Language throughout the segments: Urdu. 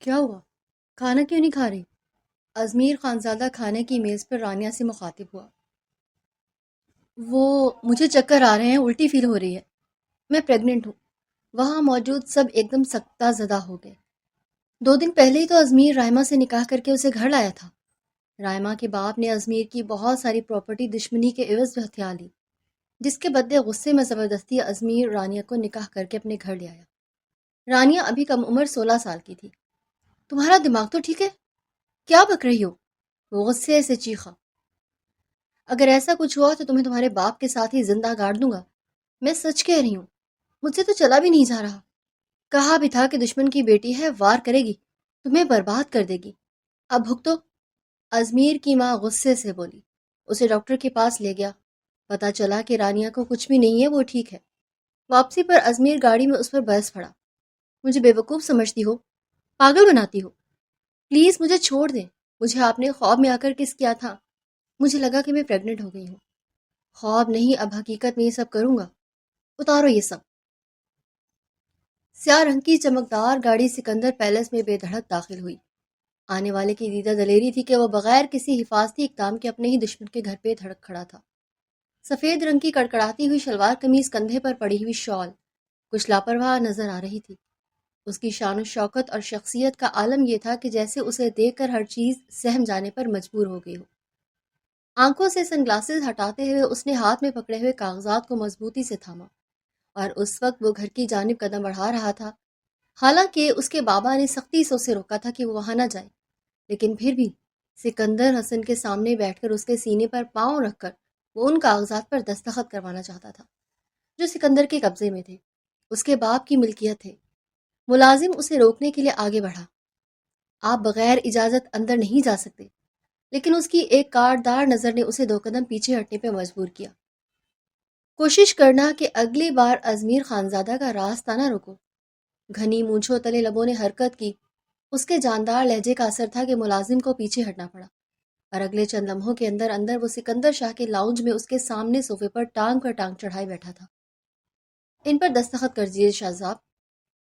کیا ہوا؟ کھانا کیوں نہیں کھا رہی؟ ازمیر خانزادہ کھانے کی میز پر رانیہ سے مخاطب ہوا۔ وہ مجھے چکر آ رہے ہیں، الٹی فیل ہو رہی ہے، میں پریگننٹ ہوں۔ وہاں موجود سب ایک دم سکتہ زدہ ہو گئے۔ 2 دن پہلے ہی تو ازمیر رائما سے نکاح کر کے اسے گھر لایا تھا۔ رائما کے باپ نے ازمیر کی بہت ساری پراپرٹی دشمنی کے عوض ہتھیا لی، جس کے بدلے غصے میں زبردستی ازمیر رانیہ کو نکاح کر کے اپنے گھر لے آیا۔ رانیہ ابھی کم عمر 16 سال کی تھی۔ تمہارا دماغ تو ٹھیک ہے؟ کیا بک رہی ہو؟ وہ غصے سے چیخا۔ اگر ایسا کچھ ہوا تو تمہیں تمہارے باپ کے ساتھ ہی زندہ گاڑ دوں گا۔ میں سچ کہہ رہی ہوں، مجھ سے تو چلا بھی نہیں جا رہا۔ کہا بھی تھا کہ دشمن کی بیٹی ہے، وار کرے گی، تمہیں برباد کر دے گی۔ اب بھگتو۔ ازمیر کی ماں غصے سے بولی۔ اسے ڈاکٹر کے پاس لے گیا۔ پتا چلا کہ رانیہ کو کچھ بھی نہیں ہے، وہ ٹھیک ہے۔ واپسی پر ازمیر گاڑی میں اس پر برس پڑا۔ مجھے بیوقوف سمجھتی ہو؟ پاگل بناتی ہو؟ پلیز مجھے چھوڑ دیں۔ مجھے آپ نے خواب میں آ کر کس کیا تھا؟ مجھے لگا کہ میں پریگننٹ ہو گئی ہوں۔ خواب نہیں، اب حقیقت میں یہ سب کروں گا۔ اتارو یہ سب۔ سیاہ رنگ کی چمکدار گاڑی سکندر پیلس میں بے دھڑک داخل ہوئی۔ آنے والے کی دیدہ دلیری تھی کہ وہ بغیر کسی حفاظتی اقدام کے اپنے ہی دشمن کے گھر پہ دھڑک کھڑا تھا۔ سفید رنگ کی کڑکڑاتی ہوئی شلوار قمیض، کندھے پر پڑی ہوئی شال کچھ لاپرواہ نظر آ رہی تھی۔ اس کی شان و شوکت اور شخصیت کا عالم یہ تھا کہ جیسے اسے دیکھ کر ہر چیز سہم جانے پر مجبور ہو گئی ہو۔ آنکھوں سے سن گلاسز ہٹاتے ہوئے اس نے ہاتھ میں پکڑے ہوئے کاغذات کو مضبوطی سے تھاما، اور اس وقت وہ گھر کی جانب قدم بڑھا رہا تھا۔ حالانکہ اس کے بابا نے سختی سے اسے روکا تھا کہ وہ وہاں نہ جائے، لیکن پھر بھی سکندر حسن کے سامنے بیٹھ کر اس کے سینے پر پاؤں رکھ کر وہ ان کاغذات پر دستخط کروانا چاہتا تھا جو سکندر کے قبضے میں تھے، اس کے باپ کی ملکیت تھے۔ ملازم اسے روکنے کے لیے آگے بڑھا۔ آپ بغیر اجازت اندر نہیں جا سکتے، لیکن اس کی ایک کاٹدار نظر نے اسے 2 قدم پیچھے ہٹنے پہ مجبور کیا۔ کوشش کرنا کہ اگلی بار ازمیر خانزادہ کا راستہ نہ روکو۔ گھنی مونچھوں تلے لبوں نے حرکت کی۔ اس کے جاندار لہجے کا اثر تھا کہ ملازم کو پیچھے ہٹنا پڑا، اور اگلے چند لمحوں کے اندر اندر وہ سکندر شاہ کے لاؤنج میں اس کے سامنے صوفے پر ٹانگ پر ٹانگ چڑھائے بیٹھا تھا۔ ان پر دستخط کر دیجیے شاہ صاحب،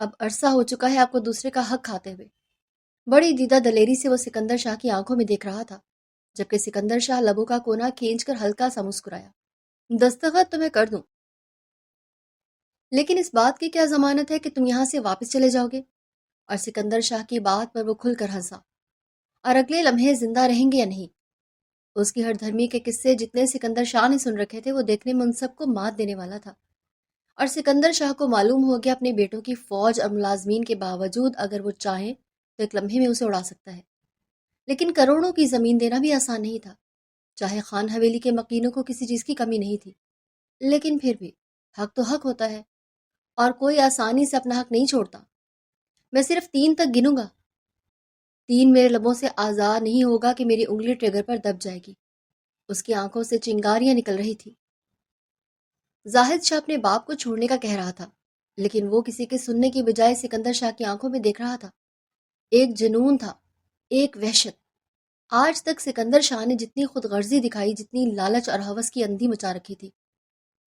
اب عرصہ ہو چکا ہے آپ کو دوسرے کا حق کھاتے ہوئے۔ بڑی دیدہ دلیری سے وہ سکندر شاہ کی آنکھوں میں دیکھ رہا تھا، جبکہ سکندر شاہ لبوں کا کونا کھینچ کر ہلکا سا مسکرایا۔ دستخط تو میں کر دوں، لیکن اس بات کی کیا ضمانت ہے کہ تم یہاں سے واپس چلے جاؤ گے؟ اور سکندر شاہ کی بات پر وہ کھل کر ہنسا۔ اور اگلے لمحے زندہ رہیں گے یا نہیں؟ اس کی ہر دھرمی کے قصے جتنے سکندر شاہ نے سن رکھے تھے وہ دیکھنے میں ان سب کو مات دینے والا تھا، اور سکندر شاہ کو معلوم ہو گیا اپنے بیٹوں کی فوج اور ملازمین کے باوجود اگر وہ چاہیں تو ایک لمحے میں اسے اڑا سکتا ہے۔ لیکن کروڑوں کی زمین دینا بھی آسان نہیں تھا، چاہے خان حویلی کے مکینوں کو کسی چیز کی کمی نہیں تھی، لیکن پھر بھی حق تو حق ہوتا ہے، اور کوئی آسانی سے اپنا حق نہیں چھوڑتا۔ میں صرف 3 تک گنوں گا۔ 3 میرے لبوں سے آزاد نہیں ہوگا کہ میری انگلی ٹریگر پر دب جائے گی۔ اس کی آنکھوں سے چنگاریاں نکل رہی تھی۔ زاہد شاہ اپنے باپ کو چھوڑنے کا کہہ رہا تھا، لیکن وہ کسی کے سننے کی بجائے سکندر شاہ کی آنکھوں میں دیکھ رہا تھا۔ ایک جنون تھا، ایک وحشت۔ آج تک سکندر شاہ نے جتنی خود غرضی دکھائی، جتنی لالچ اور ہوس کی اندھی مچا رکھی تھی،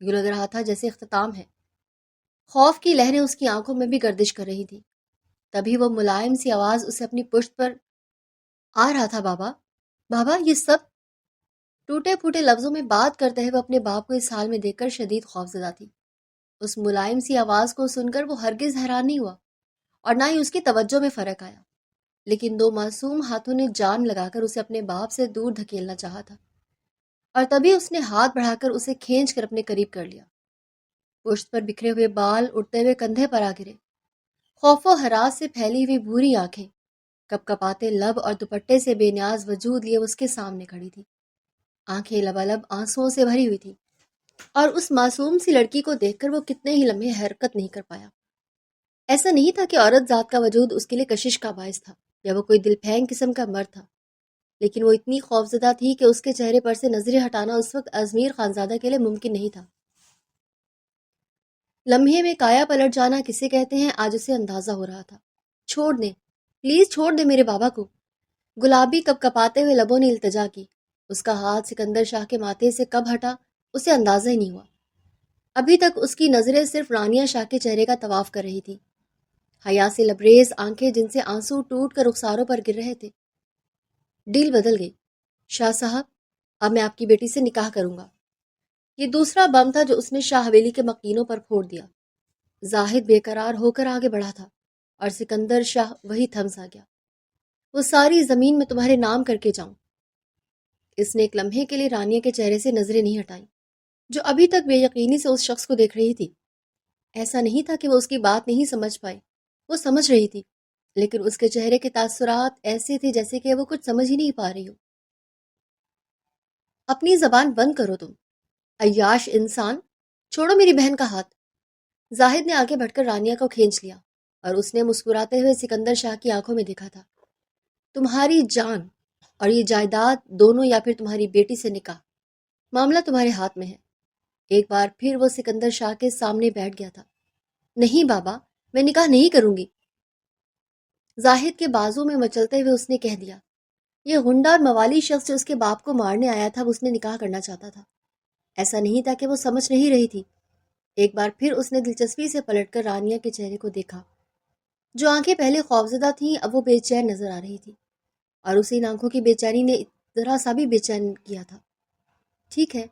یوں لگ رہا تھا جیسے اختتام ہے۔ خوف کی لہریں اس کی آنکھوں میں بھی گردش کر رہی تھی۔ تبھی وہ ملائم سی آواز اسے اپنی پشت پر آ رہا تھا۔ بابا، بابا، یہ سب؟ ٹوٹے پھوٹے لفظوں میں بات کرتے ہوئے اپنے باپ کو اس حال میں دیکھ کر شدید خوفزدہ تھی۔ اس ملائم سی آواز کو سن کر وہ ہرگز حیران نہیں ہوا، اور نہ ہی اس کی توجہ میں فرق آیا، لیکن 2 معصوم ہاتھوں نے جان لگا کر اسے اپنے باپ سے دور دھکیلنا چاہا تھا، اور تبھی اس نے ہاتھ بڑھا کر اسے کھینچ کر اپنے قریب کر لیا۔ پشت پر بکھرے ہوئے بال اڑتے ہوئے کندھے پر آ گرے۔ خوف و ہراس سے پھیلی ہوئی بھوری آنکھیں، کپ کپاتے لب اور دوپٹے سے بے نیاز وجود لیے اس کے سامنے کھڑی تھی۔ آنکھیں لبالب آنسوؤں سے بھری ہوئی تھی، اور اس معصوم سی لڑکی کو دیکھ کر وہ کتنے ہی لمحے حرکت نہیں کر پایا۔ ایسا نہیں تھا کہ عورت ذات کا وجود اس کے لیے کشش کا باعث تھا، یا وہ کوئی دل پھینگ قسم کا مرد تھا، لیکن وہ اتنی خوفزدہ تھی کہ اس کے چہرے پر سے نظریں ہٹانا اس وقت ازمیر خانزادہ کے لیے ممکن نہیں تھا۔ لمحے میں کایا پلٹ جانا کسے کہتے ہیں، آج اسے اندازہ ہو رہا تھا۔ چھوڑ دیں، پلیز چھوڑ دیں میرے بابا کو۔ گلابی کپ کپاتے ہوئے لبوں نے التجا کی۔ اس کا ہاتھ سکندر شاہ کے ماتھے سے کب ہٹا اسے اندازہ ہی نہیں ہوا۔ ابھی تک اس کی نظریں صرف رانیہ شاہ کے چہرے کا طواف کر رہی تھی۔ حیا سے لبریز آنکھیں جن سے آنسو ٹوٹ کر رخساروں پر گر رہے تھے۔ ڈیل بدل گئی۔ شاہ صاحب، اب میں آپ کی بیٹی سے نکاح کروں گا۔ یہ دوسرا بم تھا جو اس نے شاہ حویلی کے مکینوں پر پھوڑ دیا۔ زاہد بے قرار ہو کر آگے بڑھا تھا اور سکندر شاہ وہی تھم سا گیا۔ وہ ساری زمین میں تمہارے نام کر کے جاؤں۔ اس نے ایک لمحے کے لیے رانیہ کے چہرے سے نظریں نہیں ہٹائیں، جو ابھی تک بے یقینی سے اس شخص کو دیکھ رہی تھی۔ ایسا نہیں تھا کہ وہ اس کی بات نہیں سمجھ پائے، وہ سمجھ رہی تھی، لیکن اس کے چہرے کے تاثرات ایسے تھے جیسے کہ وہ کچھ سمجھ ہی نہیں پا رہی ہو۔ اپنی زبان بند کرو تم، عیاش انسان، چھوڑو میری بہن کا ہاتھ۔ زاہد نے آگے بڑھ کر رانیہ کو کھینچ لیا اور اس نے مسکراتے ہوئے سکندر شاہ کی آنکھوں میں دیکھا تھا۔ تمہاری جان اور یہ جائیداد دونوں یا پھر تمہاری بیٹی سے نکاح، معاملہ تمہارے ہاتھ میں ہے۔ ایک بار پھر وہ سکندر شاہ کے سامنے بیٹھ گیا تھا۔ نہیں بابا، میں نکاح نہیں کروں گی۔ زاہد کے بازو میں مچلتے ہوئے اس نے کہہ دیا۔ یہ غنڈہ اور موالی شخص جو اس کے باپ کو مارنے آیا تھا، وہ اس نے نکاح کرنا چاہتا تھا۔ ایسا نہیں تھا کہ وہ سمجھ نہیں رہی تھی۔ ایک بار پھر اس نے دلچسپی سے پلٹ کر رانیہ کے چہرے کو دیکھا۔ جو آنکھیں پہلے خوفزدہ تھیں اب وہ بے چین نظر آ رہی تھی، اور اسی آنکھوں کی بے چینی نے ذرا سا بھی بے چین کیا تھا۔ ٹھیک ہے،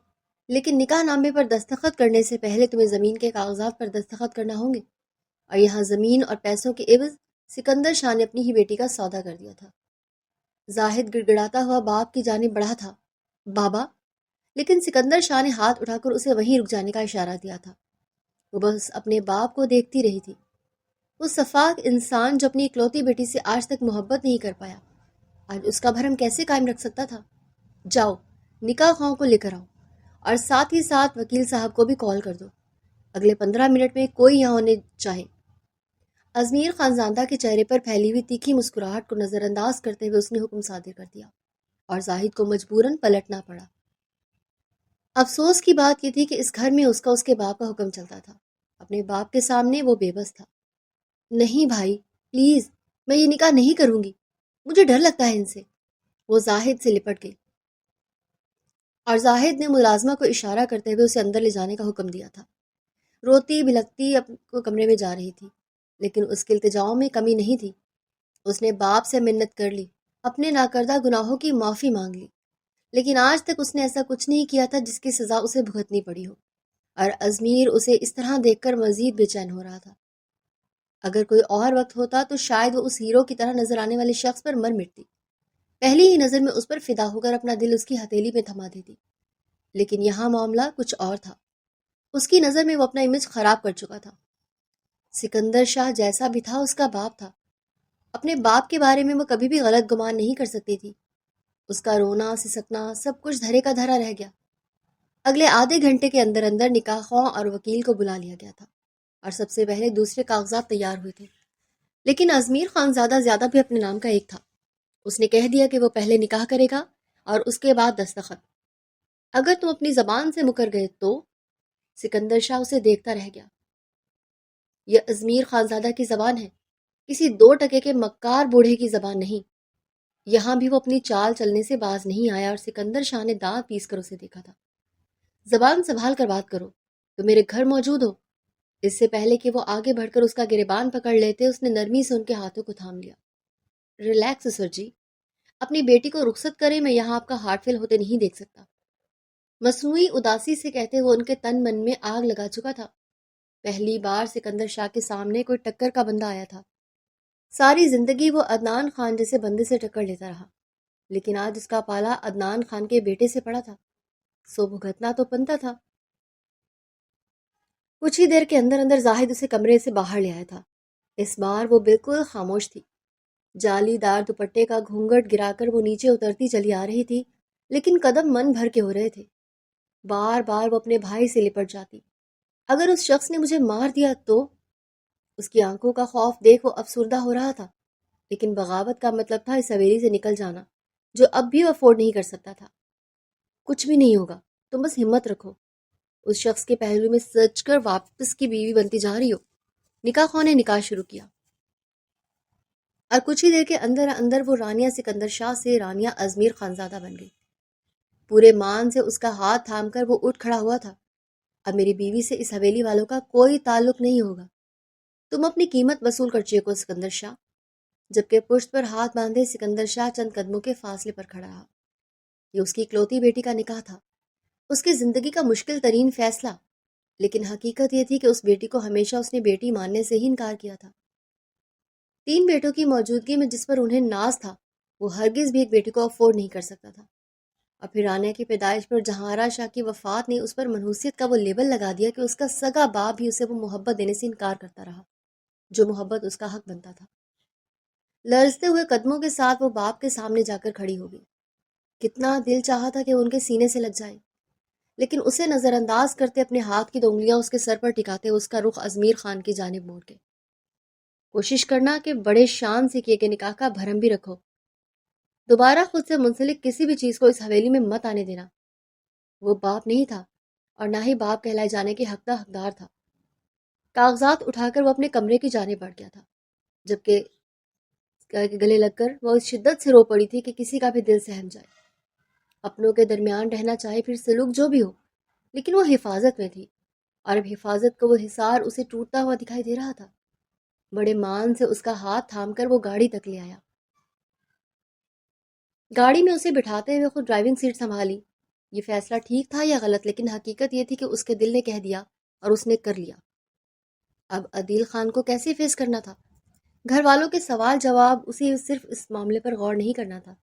لیکن نکاح نامے پر دستخط کرنے سے پہلے تمہیں زمین کے کاغذات پر دستخط کرنا ہوں گے، اور یہاں زمین اور پیسوں کے عوض سکندر شاہ نے اپنی ہی بیٹی کا سودا کر دیا تھا۔ زاہد گڑگڑاتا ہوا باپ کی جانب بڑھا تھا۔ بابا، لیکن سکندر شاہ نے ہاتھ اٹھا کر اسے وہیں رک جانے کا اشارہ دیا تھا۔ وہ بس اپنے باپ کو دیکھتی رہی تھی۔ وہ سفاک انسان جو اپنی اکلوتی بیٹی سے آج تک محبت نہیں کر پایا، آج اس کا بھرم کیسے قائم رکھ سکتا تھا؟ جاؤ، نکاح خواہوں کو لے کر آؤ، اور ساتھ ہی ساتھ وکیل صاحب کو بھی کال کر دو۔ اگلے 15 منٹ میں کوئی یہاں ہونے چاہے۔ ازمیر خانزادہ کے چہرے پر پھیلی ہوئی تیکھی مسکراہٹ کو نظر انداز کرتے ہوئے اس نے حکم صادر کر دیا، اور زاہد کو مجبوراً پلٹنا پڑا۔ افسوس کی بات یہ تھی کہ اس گھر میں اس کے باپ کا حکم چلتا تھا۔ اپنے باپ کے سامنے وہ بے بس تھا۔ نہیں بھائی، پلیز، میں یہ نکاح نہیں کروں گی، مجھے ڈر لگتا ہے ان سے۔ وہ زاہد سے لپٹ گئی، اور زاہد نے ملازمہ کو اشارہ کرتے ہوئے اسے اندر لے جانے کا حکم دیا تھا۔ روتی بلکتی اپنے کمرے میں جا رہی تھی، لیکن اس کے التجاؤں میں کمی نہیں تھی۔ اس نے باپ سے منت کر لی، اپنے ناکردہ گناہوں کی معافی مانگ لی، لیکن آج تک اس نے ایسا کچھ نہیں کیا تھا جس کی سزا اسے بھگتنی پڑی ہو، اور ازمیر اسے اس طرح دیکھ کر مزید بے چین ہو رہا تھا۔ اگر کوئی اور وقت ہوتا تو شاید وہ اس ہیرو کی طرح نظر آنے والے شخص پر مر مٹتی، پہلی ہی نظر میں اس پر فدا ہو کر اپنا دل اس کی ہتھیلی میں تھما دیتی۔ لیکن یہاں معاملہ کچھ اور تھا۔ اس کی نظر میں وہ اپنا امیج خراب کر چکا تھا۔ سکندر شاہ جیسا بھی تھا، اس کا باپ تھا۔ اپنے باپ کے بارے میں وہ کبھی بھی غلط گمان نہیں کر سکتی تھی۔ اس کا رونا سسکنا سب کچھ دھرے کا دھرا رہ گیا۔ اگلے آدھے گھنٹے کے اندر اندر نکاح خواہ اور وکیل کو بلا لیا گیا تھا، اور سب سے پہلے دوسرے کاغذات تیار ہوئے تھے۔ لیکن ازمیر خانزادہ زیادہ بھی اپنے نام کا ایک تھا۔ اس نے کہہ دیا کہ وہ پہلے نکاح کرے گا اور اس کے بعد دستخط۔ اگر تم اپنی زبان سے مکر گئے تو؟ سکندر شاہ اسے دیکھتا رہ گیا۔ یہ ازمیر خانزادہ کی زبان ہے، کسی 2 ٹکے کے مکار بوڑھے کی زبان نہیں۔ یہاں بھی وہ اپنی چال چلنے سے باز نہیں آیا، اور سکندر شاہ نے دانت پیس کر اسے دیکھا تھا۔ زبان سنبھال کر بات کرو، تو میرے گھر موجود ہو۔ اس سے پہلے کہ وہ آگے بڑھ کر اس کا گریبان پکڑ لیتے، اس نے نرمی سے ان کے ہاتھوں کو تھام لیا۔ ریلیکس سر جی، اپنی بیٹی کو رخصت کریں، میں یہاں آپ کا ہارٹ فیل ہوتے نہیں دیکھ سکتا۔ مصنوعی اداسی سے کہتے وہ ان کے تن من میں آگ لگا چکا تھا۔ پہلی بار سکندر شاہ کے سامنے کوئی ٹکر کا بندہ آیا تھا۔ ساری زندگی وہ عدنان خان جیسے بندے سے ٹکر لیتا رہا، لیکن آج اس کا پالا عدنان خان کے بیٹے سے پڑا تھا، سو بھگتنا تو بنتا تھا۔ کچھ ہی دیر کے اندر اندر زاہد اسے کمرے سے باہر لے آیا تھا۔ اس بار وہ بالکل خاموش تھی۔ جالی دار دوپٹے کا گھونگھٹ گرا کر وہ نیچے اترتی چلی آ رہی تھی، لیکن قدم من بھر کے ہو رہے تھے۔ بار بار وہ اپنے بھائی سے لپٹ جاتی۔ اگر اس شخص نے مجھے مار دیا تو؟ اس کی آنکھوں کا خوف دیکھ وہ افسردہ ہو رہا تھا، لیکن بغاوت کا مطلب تھا اس حویلی سے نکل جانا، جو اب بھی وہ افورڈ نہیں کر سکتا تھا۔ کچھ بھی نہیں ہوگا، تم بس ہمت رکھو۔ اس شخص کے پہلو میں سچ کر واپس کی بیوی بنتی جا رہی ہو۔ نکاح خواہ نے نکاح شروع کیا، اور کچھ ہی دیر کے اندر اندر وہ رانیہ سکندر شاہ سے رانیہ ازمیر خانزادہ بن گئی۔ پورے مان سے اس کا ہاتھ تھام کر وہ اٹھ کھڑا ہوا تھا۔ اب میری بیوی سے اس حویلی والوں کا کوئی تعلق نہیں ہوگا۔ تم اپنی قیمت وصول کر چکے ہو سکندر شاہ۔ جبکہ پشت پر ہاتھ باندھے سکندر شاہ چند قدموں کے فاصلے پر کھڑا رہا۔ یہ اس کی اکلوتی بیٹی کا نکاح تھا، اس کی زندگی کا مشکل ترین فیصلہ، لیکن حقیقت یہ تھی کہ اس بیٹی کو ہمیشہ اس نے بیٹی ماننے سے ہی انکار کیا تھا۔ 3 بیٹوں کی موجودگی میں جس پر انہیں ناز تھا، وہ ہرگز بھی ایک بیٹی کو افورڈ نہیں کر سکتا تھا۔ اور پھر رانیہ کی پیدائش پر جہانآرا شاہ کی وفات نے اس پر منحوسیت کا وہ لیبل لگا دیا کہ اس کا سگا باپ بھی اسے وہ محبت دینے سے انکار کرتا رہا جو محبت اس کا حق بنتا تھا۔ لرزتے ہوئے قدموں کے ساتھ وہ باپ کے سامنے جا کر کھڑی ہو گئی۔ کتنا دل چاہا تھا کہ ان کے سینے سے لگ جائے، لیکن اسے نظر انداز کرتے اپنے ہاتھ کی 2 انگلیاں اس کے سر پر ٹکاتے اس کا رخ ازمیر خان کی جانب موڑ کے کوشش کرنا کہ بڑے شان سے کیے گئے نکاح کا بھرم بھی رکھو، دوبارہ خود سے منسلک کسی بھی چیز کو اس حویلی میں مت آنے دینا۔ وہ باپ نہیں تھا اور نہ ہی باپ کہلائے جانے کے حقدار تھا۔ کاغذات اٹھا کر وہ اپنے کمرے کی جانب بڑھ گیا تھا، جبکہ گلے لگ کر وہ اس شدت سے رو پڑی تھی کہ کسی کا بھی دل سہم جائے۔ اپنوں کے درمیان رہنا چاہے پھر سلوک جو بھی ہو، لیکن وہ حفاظت میں تھی، اور اب حفاظت کا وہ حصار اسے ٹوٹتا ہوا دکھائی دے رہا تھا۔ بڑے مان سے اس کا ہاتھ تھام کر وہ گاڑی تک لے آیا۔ گاڑی میں اسے بٹھاتے ہوئے خود ڈرائیونگ سیٹ سنبھالی۔ یہ فیصلہ ٹھیک تھا یا غلط، لیکن حقیقت یہ تھی کہ اس کے دل نے کہہ دیا اور اس نے کر لیا۔ اب عدیل خان کو کیسے فیس کرنا تھا؟ گھر والوں کے سوال جواب، اسے صرف اس معاملے پر غور نہیں کرنا تھا۔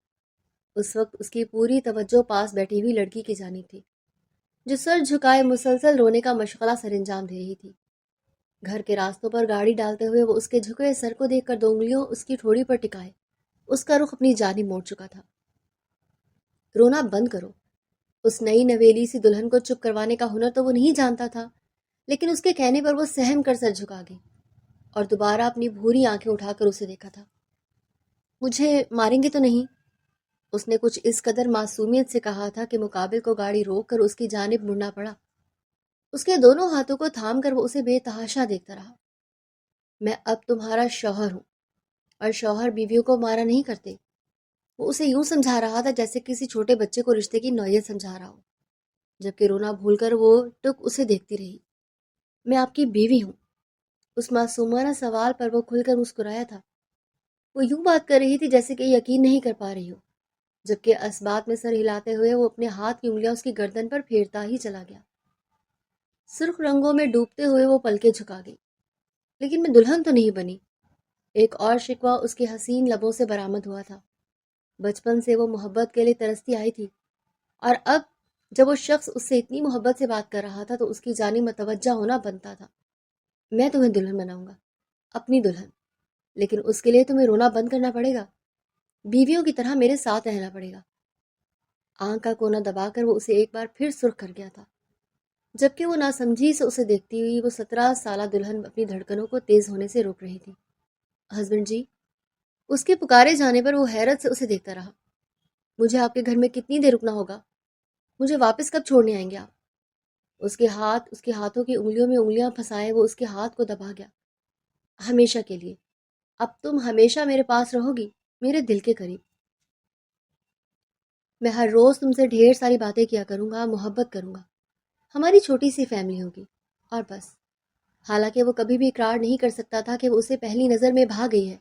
اس وقت اس کی پوری توجہ پاس بیٹھی ہوئی لڑکی کی جانب تھی، جو سر جھکائے مسلسل رونے کا مشغلہ سر انجام دے رہی تھی۔ گھر کے راستوں پر گاڑی ڈالتے ہوئے وہ اس کے جھکے سر کو دیکھ کر 2 انگلیوں اس کی ٹھوڑی پر ٹکائے اس کا رخ اپنی جانب موڑ چکا تھا۔ رونا بند کرو۔ اس نئی نویلی سی دلہن کو چپ کروانے کا ہنر تو وہ نہیں جانتا تھا، لیکن اس کے کہنے پر وہ سہم کر سر جھکا گئی اور دوبارہ اپنی بھوری آنکھیں اٹھا کر اسے دیکھا تھا۔ مجھے ماریں گے تو نہیں؟ اس نے کچھ اس قدر معصومیت سے کہا تھا کہ مقابل کو گاڑی روک کر اس کی جانب مڑنا پڑا۔ اس کے دونوں ہاتھوں کو تھام کر وہ اسے بے تحاشا دیکھتا رہا۔ میں اب تمہارا شوہر ہوں، اور شوہر بیویوں کو مارا نہیں کرتے۔ وہ اسے یوں سمجھا رہا تھا جیسے کسی چھوٹے بچے کو رشتے کی نوعیت سمجھا رہا ہو، جبکہ رونا بھول کر وہ ٹک اسے دیکھتی رہی۔ میں آپ کی بیوی ہوں۔ اس معصومانہ سوال پر وہ کھل کر مسکرایا تھا۔ وہ یوں بات کر رہی تھی جیسے کہ یقین نہیں کر پا رہی ہو، جبکہ اسبات میں سر ہلاتے ہوئے وہ اپنے ہاتھ کی انگلیاں اس کی گردن پر پھیرتا ہی چلا گیا۔ سرخ رنگوں میں ڈوبتے ہوئے وہ پلکیں جھکا گئی۔ لیکن میں دلہن تو نہیں بنی۔ ایک اور شکوہ اس کے حسین لبوں سے برآمد ہوا تھا۔ بچپن سے وہ محبت کے لیے ترستی آئی تھی، اور اب جب وہ شخص اس سے اتنی محبت سے بات کر رہا تھا تو اس کی جانب متوجہ ہونا بنتا تھا۔ میں تمہیں دلہن بناؤں گا، اپنی دلہن، لیکن اس کے لیے تمہیں رونا بند کرنا پڑے گا، بیویوں کی طرح میرے ساتھ رہنا پڑے گا۔ آنکھ کا کونا دبا کر وہ اسے ایک بار پھر سرخ کر گیا تھا، جبکہ وہ ناسمجھی سے اسے دیکھتی ہوئی وہ 17 سالہ دلہن اپنی دھڑکنوں کو تیز ہونے سے روک رہی تھی۔ ہسبینڈ جی، اس کے پکارے جانے پر وہ حیرت سے اسے دیکھتا رہا۔ مجھے آپ کے گھر میں کتنی دیر رکنا ہوگا؟ مجھے واپس کب چھوڑنے آئیں گے آپ؟ اس کے ہاتھوں کی انگلیوں میں انگلیاں پھنسائے وہ اس کے ہاتھ کو دبا گیا۔ ہمیشہ کے لیے، اب تم ہمیشہ میرے پاس رہو گی، میرے دل کے قریب۔ میں ہر روز تم سے ڈھیر ساری باتیں کیا کروں گا، محبت کروں گا، ہماری چھوٹی سی فیملی ہوگی، اور بس۔ حالانکہ وہ کبھی بھی اقرار نہیں کر سکتا تھا کہ وہ اسے پہلی نظر میں بھا گئی ہے۔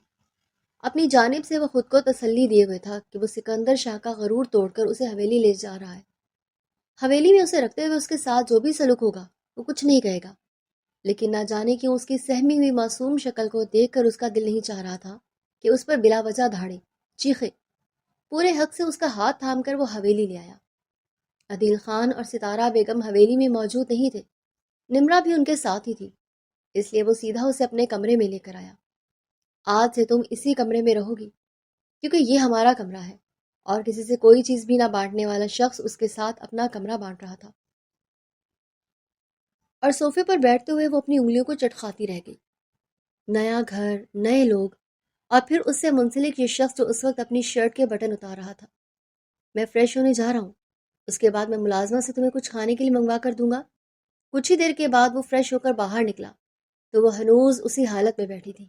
اپنی جانب سے وہ خود کو تسلی دیے ہوئے تھا کہ وہ سکندر شاہ کا غرور توڑ کر اسے حویلی لے جا رہا ہے۔ حویلی میں اسے رکھتے ہوئے اس کے ساتھ جو بھی سلوک ہوگا وہ کچھ نہیں کہے گا، لیکن نہ جانے کیوں اس کی سہمی ہوئی معصوم شکل کو دیکھ کر اس کا دل نہیں چاہ رہا تھا کہ اس پر بلا وجہ دھاڑے، چیخے۔ پورے حق سے اس کا ہاتھ تھام کر وہ حویلی لے آیا۔ عدیل خان اور ستارہ بیگم حویلی میں موجود نہیں تھے، نمرا بھی ان کے ساتھ ہی تھی، اس لیے وہ سیدھا اسے اپنے کمرے میں لے کر آیا۔ آج سے تم اسی کمرے میں رہو گی، کیونکہ یہ ہمارا کمرہ ہے، اور کسی سے کوئی چیز بھی نہ بانٹنے والا شخص اس کے ساتھ اپنا کمرہ بانٹ رہا تھا۔ اور صوفے پر بیٹھتے ہوئے وہ اپنی انگلیوں کو چٹکھاتی رہ گئی۔ نیا گھر، نئے لوگ، اور پھر اس سے منسلک یہ شخص جو اس وقت اپنی شرٹ کے بٹن اتار رہا تھا۔ میں فریش ہونے جا رہا ہوں، اس کے بعد میں ملازمہ سے تمہیں کچھ کھانے کے لیے منگوا کر دوں گا۔ کچھ ہی دیر کے بعد وہ فریش ہو کر باہر نکلا تو وہ ہنوز اسی حالت میں بیٹھی تھی۔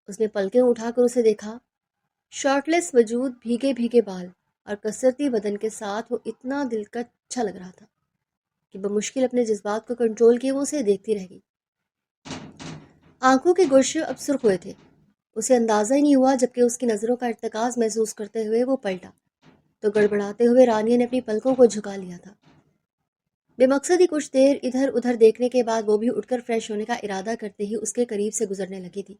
اس نے پلکیں اٹھا کر اسے دیکھا۔ شارٹ لیس وجود، بھیگے بھیگے بال اور کسرتی بدن کے ساتھ وہ اتنا دل کا اچھا لگ رہا تھا کہ بمشکل اپنے جذبات کو کنٹرول کیے وہ اسے دیکھتی رہ گئی۔ آنکھوں کے گوشے اب سرخ ہوئے تھے. اسے اندازہ ہی نہیں ہوا جبکہ اس کی نظروں کا ارتکاز محسوس کرتے ہوئے وہ پلٹا تو گڑبڑاتے ہوئے رانیہ نے اپنی پلکوں کو جھکا لیا تھا. بے مقصد ہی کچھ دیر ادھر ادھر دیکھنے کے بعد وہ بھی اٹھ کر فریش ہونے کا ارادہ کرتے ہی اس کے قریب سے گزرنے لگی تھی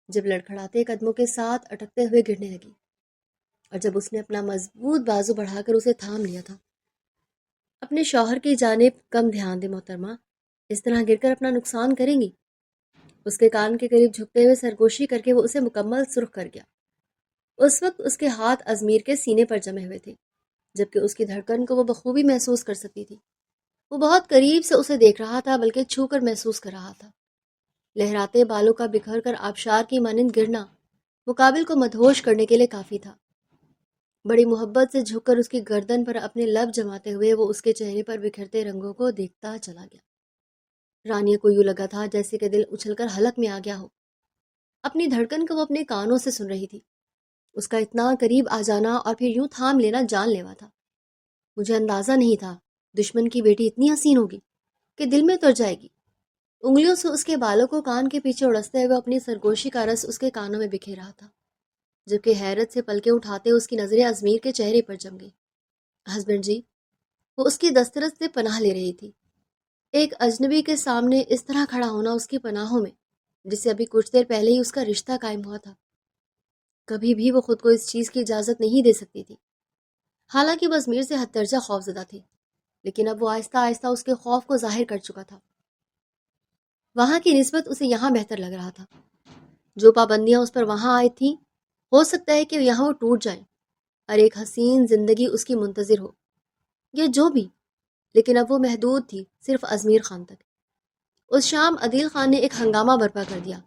جب لڑکھڑاتے قدموں کے ساتھ اٹکتے ہوئے گرنے لگی اور جب اس نے اپنا مضبوط بازو بڑھا کر اسے تھام لیا تھا. اپنے شوہر کی جانب کم دھیان دے محترمہ، اس طرح گر کر اپنا نقصان کریں گی. اس کے کان کے قریب جھکتے ہوئے سرگوشی کر کے وہ اسے مکمل سرخ کر گیا. اس وقت اس کے ہاتھ ازمیر کے سینے پر جمے ہوئے تھے جبکہ اس کی دھڑکن کو وہ بخوبی محسوس کر سکتی تھی. وہ بہت قریب سے اسے دیکھ رہا تھا بلکہ چھو کر محسوس کر رہا تھا. لہراتے بالوں کا بکھر کر آبشار کی مانند گرنا مقابل کو مدہوش کرنے کے لیے کافی تھا. بڑی محبت سے جھک کر اس کی گردن پر اپنے لب جماتے ہوئے وہ اس کے چہرے پر بکھرتے رنگوں کو دیکھتا چلا گیا. رانیہ کو یوں لگا تھا جیسے کہ دل اچھل کر حلق میں آ گیا ہو. اپنی دھڑکن کو وہ اپنے کانوں سے سن رہی تھی. اس کا اتنا قریب آ جانا اور پھر یوں تھام لینا جان لیوا تھا. مجھے اندازہ نہیں تھا دشمن کی بیٹی اتنی حسین ہوگی کہ دل میں اتر جائے گی. انگلیوں سے اس کے بالوں کو کان کے پیچھے اڑستے ہوئے اپنی سرگوشی کا رس اس کے کانوں میں بکھیر رہا تھا جبکہ حیرت سے پلکیں اٹھاتے اس کی نظریں ازمیر کے چہرے پر جم گئی. ہسبینڈ جی، وہ اس کی دسترس سے پناہ لے رہی تھی. ایک اجنبی کے سامنے اس طرح کھڑا ہونا اس کی پناہوں میں جسے ابھی کچھ دیر پہلے ہی اس کا رشتہ قائم ہوا تھا. کبھی بھی وہ خود کو اس چیز کی اجازت نہیں دے سکتی تھی. حالانکہ وہ ازمیر سے حد درجہ خوف زدہ تھی لیکن اب وہ آہستہ آہستہ اس کے خوف کو ظاہر کر چکا تھا. وہاں کی نسبت اسے یہاں بہتر لگ رہا تھا. جو پابندیاں اس پر وہاں آئی تھیں ہو سکتا ہے کہ یہاں وہ ٹوٹ جائیں اور ایک حسین زندگی اس کی منتظر ہو یا جو بھی، لیکن اب وہ محدود تھی صرف ازمیر خان تک. اس شام عدیل خان نے ایک ہنگامہ برپا کر دیا.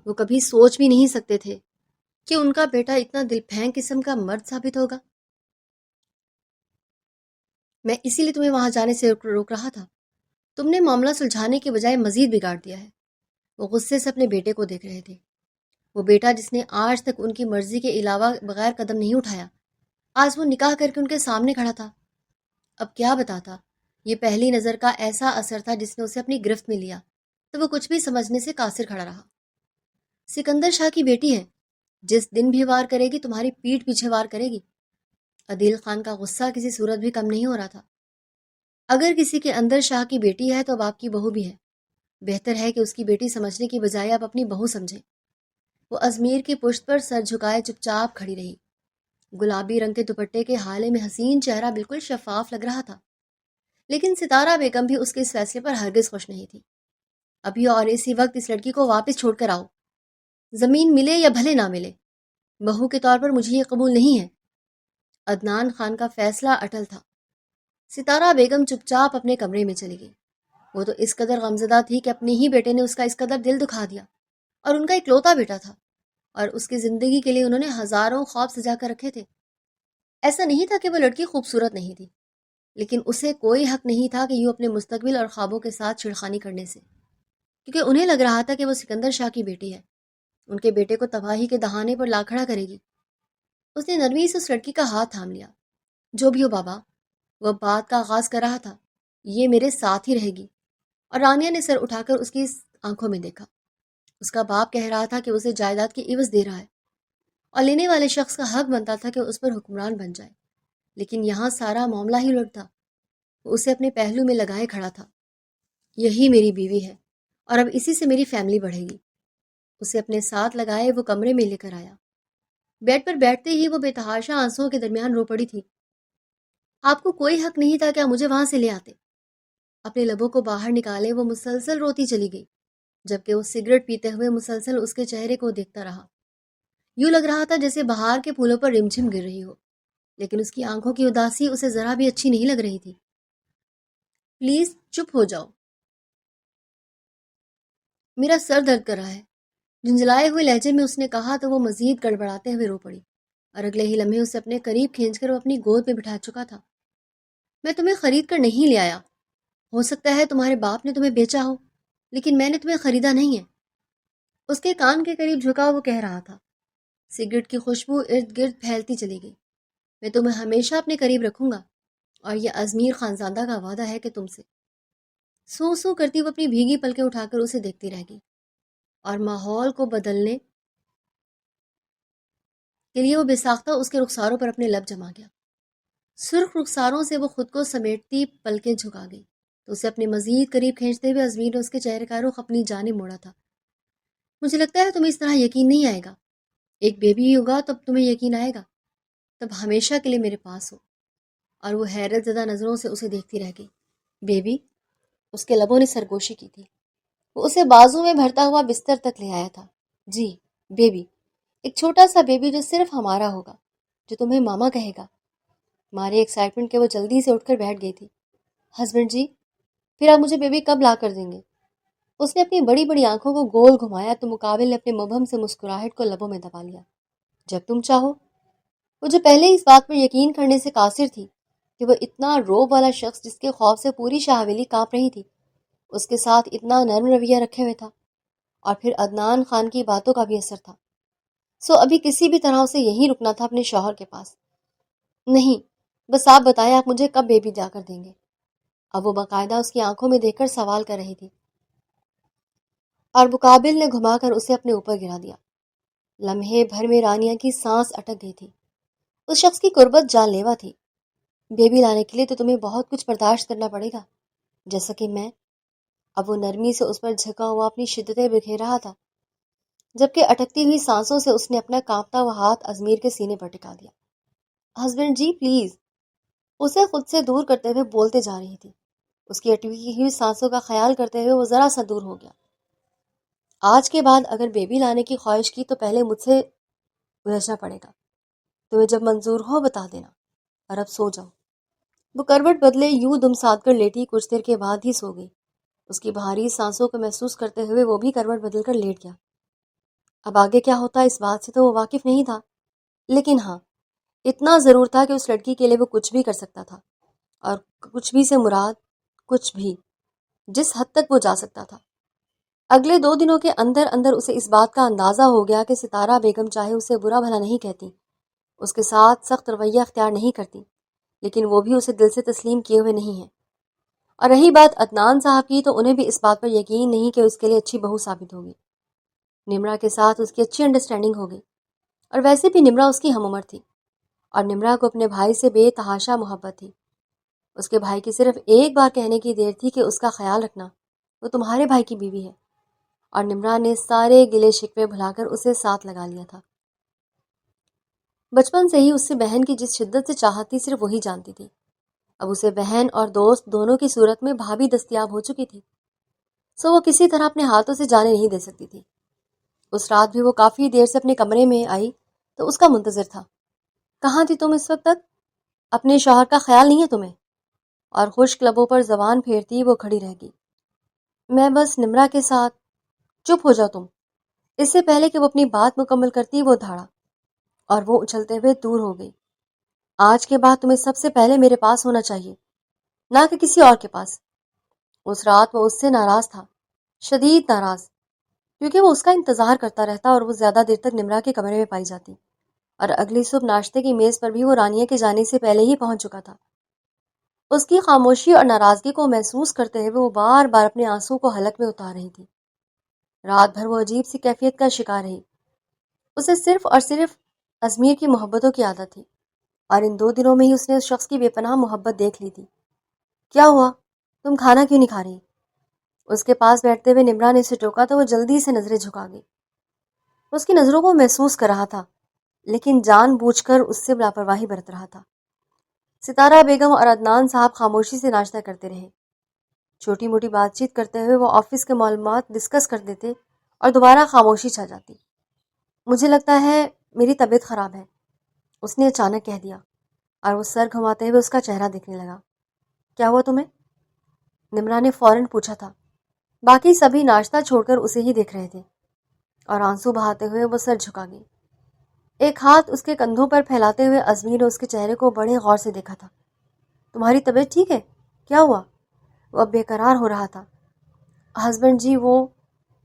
وہ کبھی سوچ بھی نہیں سکتے تھے کہ ان کا بیٹا اتنا دل پھینک قسم کا مرد ثابت ہوگا. میں اسی لیے تمہیں وہاں جانے سے روک رہا تھا. تم نے معاملہ سلجھانے کے بجائے مزید بگاڑ دیا ہے. وہ غصے سے اپنے بیٹے کو دیکھ رہے تھے. وہ بیٹا جس نے آج تک ان کی مرضی کے علاوہ بغیر قدم نہیں اٹھایا، آج وہ نکاح کر کے ان کے سامنے کھڑا تھا. اب کیا بتاتا یہ پہلی نظر کا ایسا اثر تھا جس نے اسے اپنی گرفت میں لیا تو وہ کچھ بھی سمجھنے سے قاصر کھڑا رہا. سکندر شاہ کی بیٹی ہے، جس دن بھی وار کرے گی تمہاری پیٹھ پیچھے وار کرے گی. عدیل خان کا غصہ کسی صورت بھی کم نہیں ہو رہا تھا. اگر کسی کے اندر شاہ کی بیٹی ہے تو اب آپ کی بہو بھی ہے. بہتر ہے کہ اس کی بیٹی سمجھنے کی بجائے آپ اپنی بہو سمجھیں. وہ ازمیر کی پشت پر سر جھکائے چپ چاپ کھڑی رہی. گلابی رنگ کے دوپٹے کے حالے میں حسین چہرہ بالکل شفاف لگ رہا تھا لیکن ستارہ بیگم بھی اس کے اس فیصلے پر ہرگز خوش نہیں تھی. ابھی اور اسی وقت اس لڑکی کو واپس چھوڑ کر آؤ. زمین ملے یا بھلے نہ ملے، بہو کے طور پر مجھے یہ قبول نہیں ہے. عدنان خان کا فیصلہ اٹل تھا. ستارہ بیگم چپ چاپ اپنے کمرے میں چلی گئی. وہ تو اس قدر غمزدہ تھی کہ اپنے ہی بیٹے نے اس کا اس قدر دل دکھا دیا اور ان کا اکلوتا بیٹا تھا اور اس کی زندگی کے لیے انہوں نے ہزاروں خواب سجا کر رکھے تھے. ایسا نہیں تھا کہ وہ لڑکی خوبصورت نہیں تھی لیکن اسے کوئی حق نہیں تھا کہ یوں اپنے مستقبل اور خوابوں کے ساتھ چھڑخانی کرنے سے، کیونکہ انہیں لگ رہا تھا کہ وہ سکندر شاہ کی بیٹی ہے، ان کے بیٹے کو تباہی کے دہانے پر لا کھڑا کرے گی. اس نے نرمی سے اس لڑکی کا ہاتھ تھام لیا. جو بھی ہو بابا، وہ بات کا آغاز کر رہا تھا، یہ میرے ساتھ ہی رہے گی. اور رانیہ نے سر اٹھا کر اس کی آنکھوں میں دیکھا. اس کا باپ کہہ رہا تھا کہ اسے جائیداد کی عوض دے رہا ہے اور لینے والے شخص کا حق بنتا تھا کہ اس پر حکمران بن جائے، لیکن یہاں سارا معاملہ ہی الٹ تھا. وہ اسے اپنے پہلو میں لگائے کھڑا تھا. یہی میری بیوی ہے اور اب اسی سے میری فیملی بڑھے گی. اسے اپنے ساتھ لگائے وہ کمرے میں لے کر آیا. بیڈ پر بیٹھتے ہی وہ بے تحاشا آنسوؤں کے درمیان رو پڑی تھی. آپ کو کوئی حق نہیں تھا کہ آپ مجھے وہاں سے لے آتے. اپنے لبوں کو باہر نکالے وہ مسلسل روتی چلی گئی جبکہ وہ سگریٹ پیتے ہوئے مسلسل اس کے چہرے کو دیکھتا رہا. یوں لگ رہا تھا جیسے بہار کے پھولوں پر رمجھم گر رہی ہو، لیکن اس کی آنکھوں کی اداسی اسے ذرا بھی اچھی نہیں لگ رہی تھی. پلیز چپ ہو جاؤ، میرا سر درد کر رہا ہے، جھنجھلائے ہوئے لہجے میں اس نے کہا تو وہ مزید گڑبڑاتے ہوئے رو پڑی اور اگلے ہی لمحے اسے اپنے قریب کھینچ کر وہ اپنی گود میں بٹھا چکا تھا. میں تمہیں خرید کر نہیں لے آیا. ہو سکتا ہے تمہارے باپ نے تمہیں بیچا ہو لیکن میں نے تمہیں خریدا نہیں ہے. اس کے کان کے قریب جھکا وہ کہہ رہا تھا. سگریٹ کی خوشبو ارد گرد پھیلتی چلی گئی. میں تمہیں ہمیشہ اپنے قریب رکھوں گا اور یہ ازمیر خانزادہ کا وعدہ ہے کہ تم سے. سو سو کرتی وہ اپنی بھیگی پلکیں اٹھا کر اسے دیکھتی رہ گئی. اور ماحول کو بدلنے کے لیے وہ بے ساختہ اس کے رخساروں پر اپنے لب جما گیا۔ سرخ رخساروں سے وہ خود کو سمیٹتی پلکیں جھکا گئی تو اسے اپنے مزید قریب کھینچتے ہوئے ازمیر نے اس کے چہرے کا رخ اپنی جانب موڑا تھا۔ مجھے لگتا ہے تمہیں اس طرح یقین نہیں آئے گا۔ ایک بیبی ہی ہوگا تب تمہیں یقین آئے گا، تب ہمیشہ کے لیے میرے پاس ہو۔ اور وہ حیرت زدہ نظروں سے اسے دیکھتی رہ گئی۔ بیبی؟ اس کے لبوں نے سرگوشی کی تھی۔ وہ اسے بازو میں بھرتا ہوا بستر تک لے آیا تھا۔ جی، بیبی، ایک چھوٹا سا بیبی جو صرف ہمارا ہوگا، جو تمہیں ماما کہے گا۔ ماری ایکسائٹمنٹ کے وہ جلدی سے اٹھ کر بیٹھ گئی تھی۔ ہسبینڈ جی، پھر آپ مجھے بیبی کب لا کر دیں گے؟ اس نے اپنی بڑی بڑی آنکھوں کو گول گھمایا تو مقابل نے اپنے مبہم سے مسکراہٹ کو لبوں میں دبا لیا۔ جب تم چاہو۔ وہ جو پہلے اس بات پر یقین کرنے سے قاصر تھی کہ وہ اتنا روب والا شخص جس کے خوف سے پوری شاہ حویلی کانپ رہی تھی، اس کے ساتھ اتنا نرم رویہ رکھے ہوئے تھا، اور پھر عدنان خان کی باتوں کا بھی اثر تھا۔ سو ابھی کسی بھی طرح اسے یہیں رکنا تھا اپنے شوہر کے پاس۔ نہیں، بس آپ بتائیں آپ مجھے کب بیبی جا کر دیں گے؟ اب وہ باقاعدہ اس کی آنکھوں میں دیکھ کر سوال کر رہی تھی، اور مقابل نے گھما کر اسے اپنے اوپر گرا دیا۔ لمحے بھر میں رانیہ کی سانس اٹک گئی تھی۔ اس شخص کی قربت جان لیوا تھی۔ بیبی لانے کے لیے تو تمہیں بہت کچھ برداشت کرنا پڑے گا، جیسا کہ میں۔ اب وہ نرمی سے اس پر جھکا ہوا اپنی شدتیں بکھیر رہا تھا، جبکہ اٹکتی ہوئی سانسوں سے اس نے اپنا کانپتا ہوا ہاتھ ازمیر کے سینے پر ٹکا دیا۔ ہسبینڈ جی پلیز، اسے خود سے دور کرتے ہوئے بولتے جا رہی تھی۔ اس کی اٹکی ہوئی سانسوں کا خیال کرتے ہوئے وہ ذرا سا دور ہو گیا۔ آج کے بعد اگر بیبی لانے کی خواہش کی تو پہلے مجھ سے الجھنا پڑے گا۔ تمہیں جب منظور ہو بتا دینا، اور اب سو جاؤ۔ وہ کروٹ بدلے یوں دم ساد کر لیٹی، کچھ دیر کے بعد ہی سو گئی۔ اس کی بھاری سانسوں کو محسوس کرتے ہوئے وہ بھی کروٹ بدل کر لیٹ گیا۔ اب آگے کیا ہوتا اس بات سے تو وہ واقف نہیں تھا، لیکن ہاں اتنا ضرور تھا کہ اس لڑکی کے لیے وہ کچھ بھی کر سکتا تھا، اور کچھ بھی سے مراد کچھ بھی، جس حد تک وہ جا سکتا تھا۔ اگلے 2 دنوں کے اندر اندر اسے اس بات کا اندازہ ہو گیا کہ ستارہ بیگم چاہے اسے برا بھلا نہیں کہتی، اس کے ساتھ سخت رویہ اختیار نہیں کرتی، لیکن وہ بھی اسے دل سے تسلیم کیے ہوئے نہیں ہے۔ اور رہی بات عدنان صاحب کی، تو انہیں بھی اس بات پر یقین نہیں کہ اس کے لیے اچھی بہو ثابت ہوگی۔ نمرا کے ساتھ اس کی اچھی انڈرسٹینڈنگ ہوگی، اور ویسے بھی نمرا اس کی ہم عمر تھی، اور نمرا کو اپنے بھائی سے بے تحاشا محبت تھی۔ اس کے بھائی کی صرف ایک بار کہنے کی دیر تھی کہ اس کا خیال رکھنا، وہ تمہارے بھائی کی بیوی ہے، اور نمرا نے سارے گلے شکوے بھلا کر اسے ساتھ لگا لیا تھا۔ بچپن سے ہی اس سے بہن کی جس شدت سے چاہت تھی صرف وہی جانتی تھی۔ اب اسے بہن اور دوست دونوں کی صورت میں بھابھی دستیاب ہو چکی تھی، سو وہ کسی طرح اپنے ہاتھوں سے جانے نہیں دے سکتی تھی۔ اس رات بھی وہ کافی دیر سے اپنے کمرے میں آئی تو اس کا منتظر تھا۔ کہاں تھی تم اس وقت تک؟ اپنے شوہر کا خیال نہیں ہے تمہیں؟ اور خشک لبوں پر زبان پھیرتی وہ کھڑی رہ گئی۔ میں بس نمرا کے ساتھ۔ چپ ہو جاؤ تم۔ اس سے پہلے کہ وہ اپنی بات مکمل کرتی وہ دھاڑا، اور وہ اچھلتے ہوئے دور ہو گئی۔ آج کے بعد تمہیں سب سے پہلے میرے پاس ہونا چاہیے، نہ کہ کسی اور کے پاس۔ اس رات وہ اس سے ناراض تھا، شدید ناراض، کیونکہ وہ اس کا انتظار کرتا رہتا اور وہ زیادہ دیر تک نمرا کے کمرے میں پائی جاتی، اور اگلی صبح ناشتے کی میز پر بھی وہ رانیہ کے جانے سے پہلے ہی پہنچ چکا تھا۔ اس کی خاموشی اور ناراضگی کو محسوس کرتے ہوئے وہ بار بار اپنے آنسو کو حلق میں اتار رہی تھی۔ رات بھر وہ عجیب سی کیفیت کا شکار رہی۔ اسے صرف اور صرف ازمیر کی محبتوں کی عادت تھی، اور ان 2 دنوں میں ہی اس نے اس شخص کی بے پناہ محبت دیکھ لی تھی۔ کیا ہوا؟ تم کھانا کیوں نہیں کھا رہی؟ اس کے پاس بیٹھتے ہوئے نمرا نے اسے ٹوکا تو وہ جلدی سے نظریں جھکا گئی۔ اس کی نظروں کو محسوس کر رہا تھا، لیکن جان بوجھ کر اس سے لاپرواہی برت رہا تھا۔ ستارہ بیگم اور عدنان صاحب خاموشی سے ناشتہ کرتے رہے۔ چھوٹی موٹی بات چیت کرتے ہوئے وہ آفس کے معلومات ڈسکس کر دیتے اور دوبارہ خاموشی چھا جاتی۔ مجھے لگتا ہے میری طبیعت خراب ہے، اس نے اچانک کہہ دیا، اور وہ سر گھماتے ہوئے اس کا چہرہ دیکھنے لگا۔ کیا ہوا تمہیں؟ نمرا نے فوراً پوچھا تھا۔ باقی سبھی ناشتہ چھوڑ کر اسے ہی دیکھ رہے تھے، اور آنسو بہاتے ہوئے وہ سر جھکا گئی۔ ایک ہاتھ اس کے کندھوں پر پھیلاتے ہوئے ازمیر نے اس کے چہرے کو بڑے غور سے دیکھا تھا۔ تمہاری طبیعت ٹھیک ہے؟ کیا ہوا؟ وہ اب بے قرار ہو رہا تھا۔ ہسبینڈ جی، وہ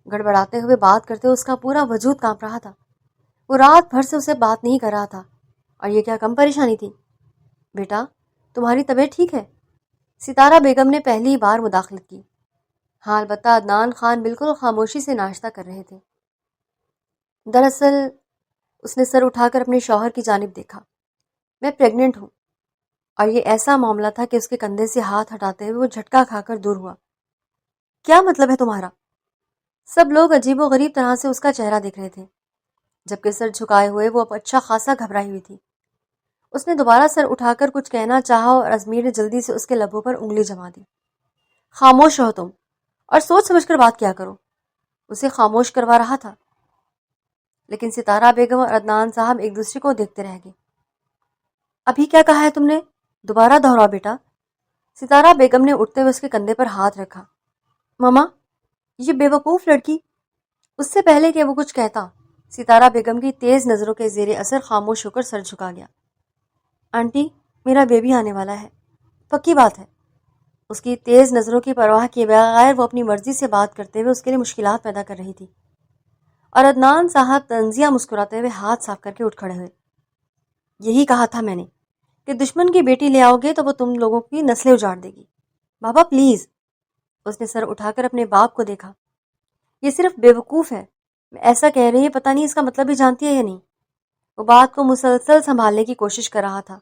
گڑبڑاتے ہوئے بات کرتے اس کا پورا وجود کانپ رہا تھا۔ وہ رات بھر سے اسے بات نہیں کر رہا تھا، اور یہ کیا کم پریشانی تھی؟ بیٹا، تمہاری طبیعت ٹھیک ہے؟ ستارہ بیگم نے پہلی بار مداخلت کی۔ ہاں البتہ عدنان خان بالکل خاموشی سے ناشتہ کر رہے تھے۔ دراصل اس نے سر اٹھا کر اپنے شوہر کی جانب دیکھا۔ میں پریگننٹ ہوں، اور یہ ایسا معاملہ تھا کہ اس کے کندھے سے ہاتھ ہٹاتے ہوئے وہ جھٹکا کھا کر دور ہوا۔ کیا مطلب ہے تمہارا؟ سب لوگ عجیب و غریب طرح سے اس کا چہرہ دیکھ رہے تھے، جبکہ سر جھکائے ہوئے وہ اب اچھا خاصا گھبرائی ہوئی تھی۔ اس نے دوبارہ سر اٹھا کر کچھ کہنا چاہا اور ازمیر نے جلدی سے اس کے لبوں پر انگلی جما دی۔ خاموش رہو تم، اور سوچ سمجھ کر بات کیا کرو، اسے خاموش کروا رہا تھا۔ لیکن ستارہ بیگم اور عدنان صاحب ایک دوسرے کو دیکھتے رہ گئے۔ ابھی کیا کہا ہے تم نے؟ دوبارہ دہراؤ بیٹا۔ ستارہ بیگم نے اٹھتے ہوئے اس کے کندھے پر ہاتھ رکھا۔ ماما، یہ بیوقوف لڑکی۔ اس سے پہلے کہ وہ کچھ کہتا، ستارہ بیگم کی تیز نظروں کے زیر اثر خاموش ہو کر سر جھکا گیا۔ آنٹی، میرا بیبی آنے والا ہے، پکی بات ہے۔ اس کی تیز نظروں کی پرواہ کیے بغیر وہ اپنی مرضی سے بات کرتے ہوئے اس کے لیے مشکلات پیدا کر رہی تھی، اور عدنان صاحب طنزیہ مسکراتے ہوئے ہاتھ صاف کر کے اٹھ کھڑے ہوئے۔ یہی کہا تھا میں نے کہ دشمن کی بیٹی لے آؤ گے تو وہ تم لوگوں کی نسلیں اجاڑ دے گی۔ بابا پلیز۔ اس نے سر اٹھا کر اپنے باپ کو دیکھا۔ یہ صرف بیوقوف ہے، میں ایسا کہہ رہی ہے، پتہ نہیں اس کا مطلب بھی جانتی ہے یا نہیں۔ وہ بات کو مسلسل سنبھالنے کی کوشش کر رہا تھا۔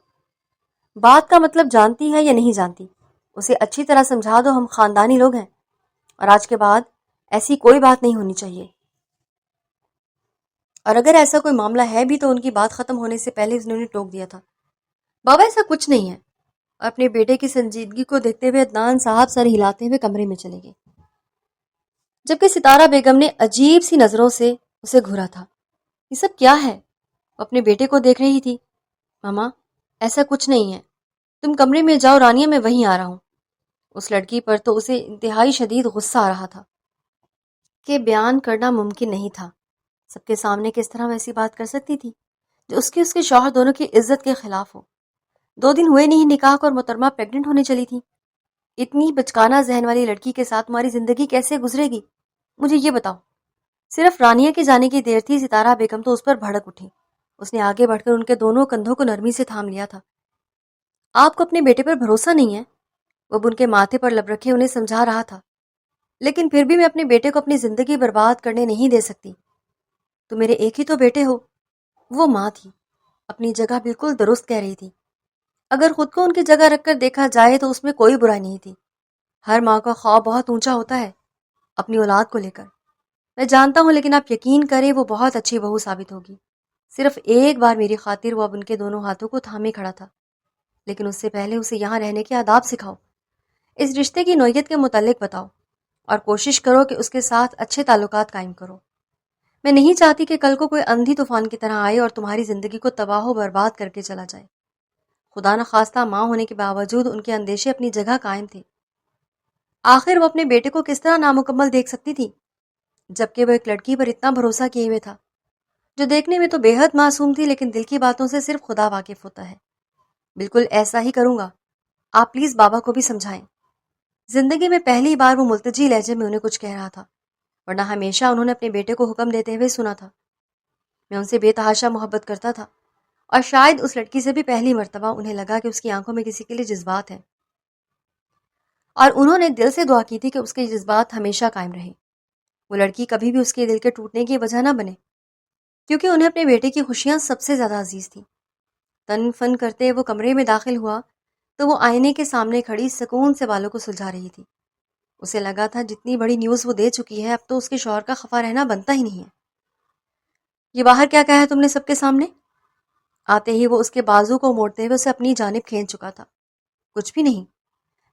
بات کا مطلب جانتی ہے یا نہیں جانتی، اسے اچھی طرح سمجھا دو، ہم خاندانی لوگ ہیں، اور آج کے بعد ایسی کوئی بات نہیں ہونی چاہیے۔ اور اگر ایسا کوئی معاملہ ہے بھی تو ان کی بات ختم ہونے سے پہلے انہوں نے ٹوک دیا تھا۔ بابا ایسا کچھ نہیں ہے۔ اپنے بیٹے کی سنجیدگی کو دیکھتے ہوئے عدنان صاحب سر ہلاتے ہوئے کمرے میں چلے گئے، جبکہ ستارہ بیگم نے عجیب سی نظروں سے اسے گھورا تھا۔ یہ سب کیا ہے؟ وہ اپنے بیٹے کو دیکھ رہی تھی۔ ماما، ایسا کچھ نہیں ہے، تم کمرے میں جاؤ رانیہ، میں وہیں آ رہا ہوں۔ اس لڑکی پر تو اسے انتہائی شدید غصہ آ رہا تھا کہ بیان کرنا ممکن نہیں تھا۔ سب کے سامنے کس طرح ویسی بات کر سکتی تھی جو اس کے شوہر دونوں کی عزت کے خلاف ہو؟ 2 دن ہوئے نہیں نکاح کو اور محترمہ پریگننٹ ہونے چلی تھی۔ اتنی بچکانہ ذہن والی لڑکی کے ساتھ تمہاری زندگی کیسے گزرے گی؟ مجھے یہ بتاؤ۔ صرف رانیہ کے جانے کی دیر تھی، ستارہ بیگم تو اس پر بھڑک اٹھی۔ اس نے آگے بڑھ کر ان کے دونوں کندھوں کو نرمی سے تھام لیا تھا۔ آپ کو اپنے بیٹے پر بھروسہ نہیں ہے؟ وہ ان کے ماتھے پر لب رکھے انہیں سمجھا رہا تھا۔ لیکن پھر بھی میں اپنے بیٹے کو اپنی زندگی برباد کرنے نہیں دے سکتی۔ تو میرے ایک ہی تو بیٹے ہو۔ وہ ماں تھی، اپنی جگہ بالکل درست کہہ رہی تھی۔ اگر خود کو ان کی جگہ رکھ کر دیکھا جائے تو اس میں کوئی برائی نہیں تھی۔ ہر ماں کا خواب بہت اونچا ہوتا ہے اپنی اولاد کو لے کر، میں جانتا ہوں، لیکن آپ یقین کریں وہ بہت اچھی بہو ثابت ہوگی۔ صرف ایک بار میری خاطر وہ اب ان کے دونوں ہاتھوں کو تھامے کھڑا تھا، لیکن اس سے پہلے اسے یہاں رہنے کے آداب سکھاؤ، اس رشتے کی نوعیت کے متعلق بتاؤ، اور کوشش کرو کہ اس کے ساتھ اچھے تعلقات قائم کرو۔ میں نہیں چاہتی کہ کل کو کوئی اندھی طوفان کی طرح آئے اور تمہاری زندگی کو تباہ و برباد کر کے چلا جائے۔ خدا نخواستہ ماں ہونے کے باوجود ان کے اندیشے اپنی جگہ قائم تھے۔ آخر وہ اپنے بیٹے کو کس طرح نامکمل دیکھ سکتی تھی، جبکہ وہ ایک لڑکی پر اتنا بھروسہ کیے ہوئے تھا جو دیکھنے میں تو بے حد معصوم تھی، لیکن دل کی باتوں سے صرف خدا واقف ہوتا ہے۔ بالکل ایسا ہی کروں گا، آپ پلیز بابا کو بھی سمجھائیں۔ زندگی میں پہلی بار وہ ملتجی لہجے میں انہیں کچھ کہہ رہا تھا، ورنہ ہمیشہ انہوں نے اپنے بیٹے کو حکم دیتے ہوئے سنا تھا۔ میں ان سے بے تحاشا محبت کرتا تھا، اور شاید اس لڑکی سے بھی پہلی مرتبہ انہیں لگا کہ اس کی آنکھوں میں کسی کے لیے جذبات ہیں، اور انہوں نے دل سے دعا کی تھی کہ اس کے جذبات ہمیشہ قائم رہیں، وہ لڑکی کبھی بھی اس کے دل کے ٹوٹنے کی وجہ نہ بنے، کیونکہ انہیں اپنے بیٹے کی خوشیاں سب سے زیادہ عزیز تھیں۔ تن فن کرتے وہ کمرے میں داخل ہوا تو وہ آئینے کے سامنے کھڑی سکون سے بالوں کو سلجھا رہی تھی۔ اسے لگا تھا جتنی بڑی نیوز وہ دے چکی ہے، اب تو اس کے شوہر کا خفا رہنا بنتا ہی نہیں ہے۔ یہ باہر کیا کہا ہے تم نے سب کے سامنے؟ آتے ہی وہ اس کے بازو کو موڑتے ہوئے اسے اپنی جانب کھینچ چکا تھا۔ کچھ بھی نہیں،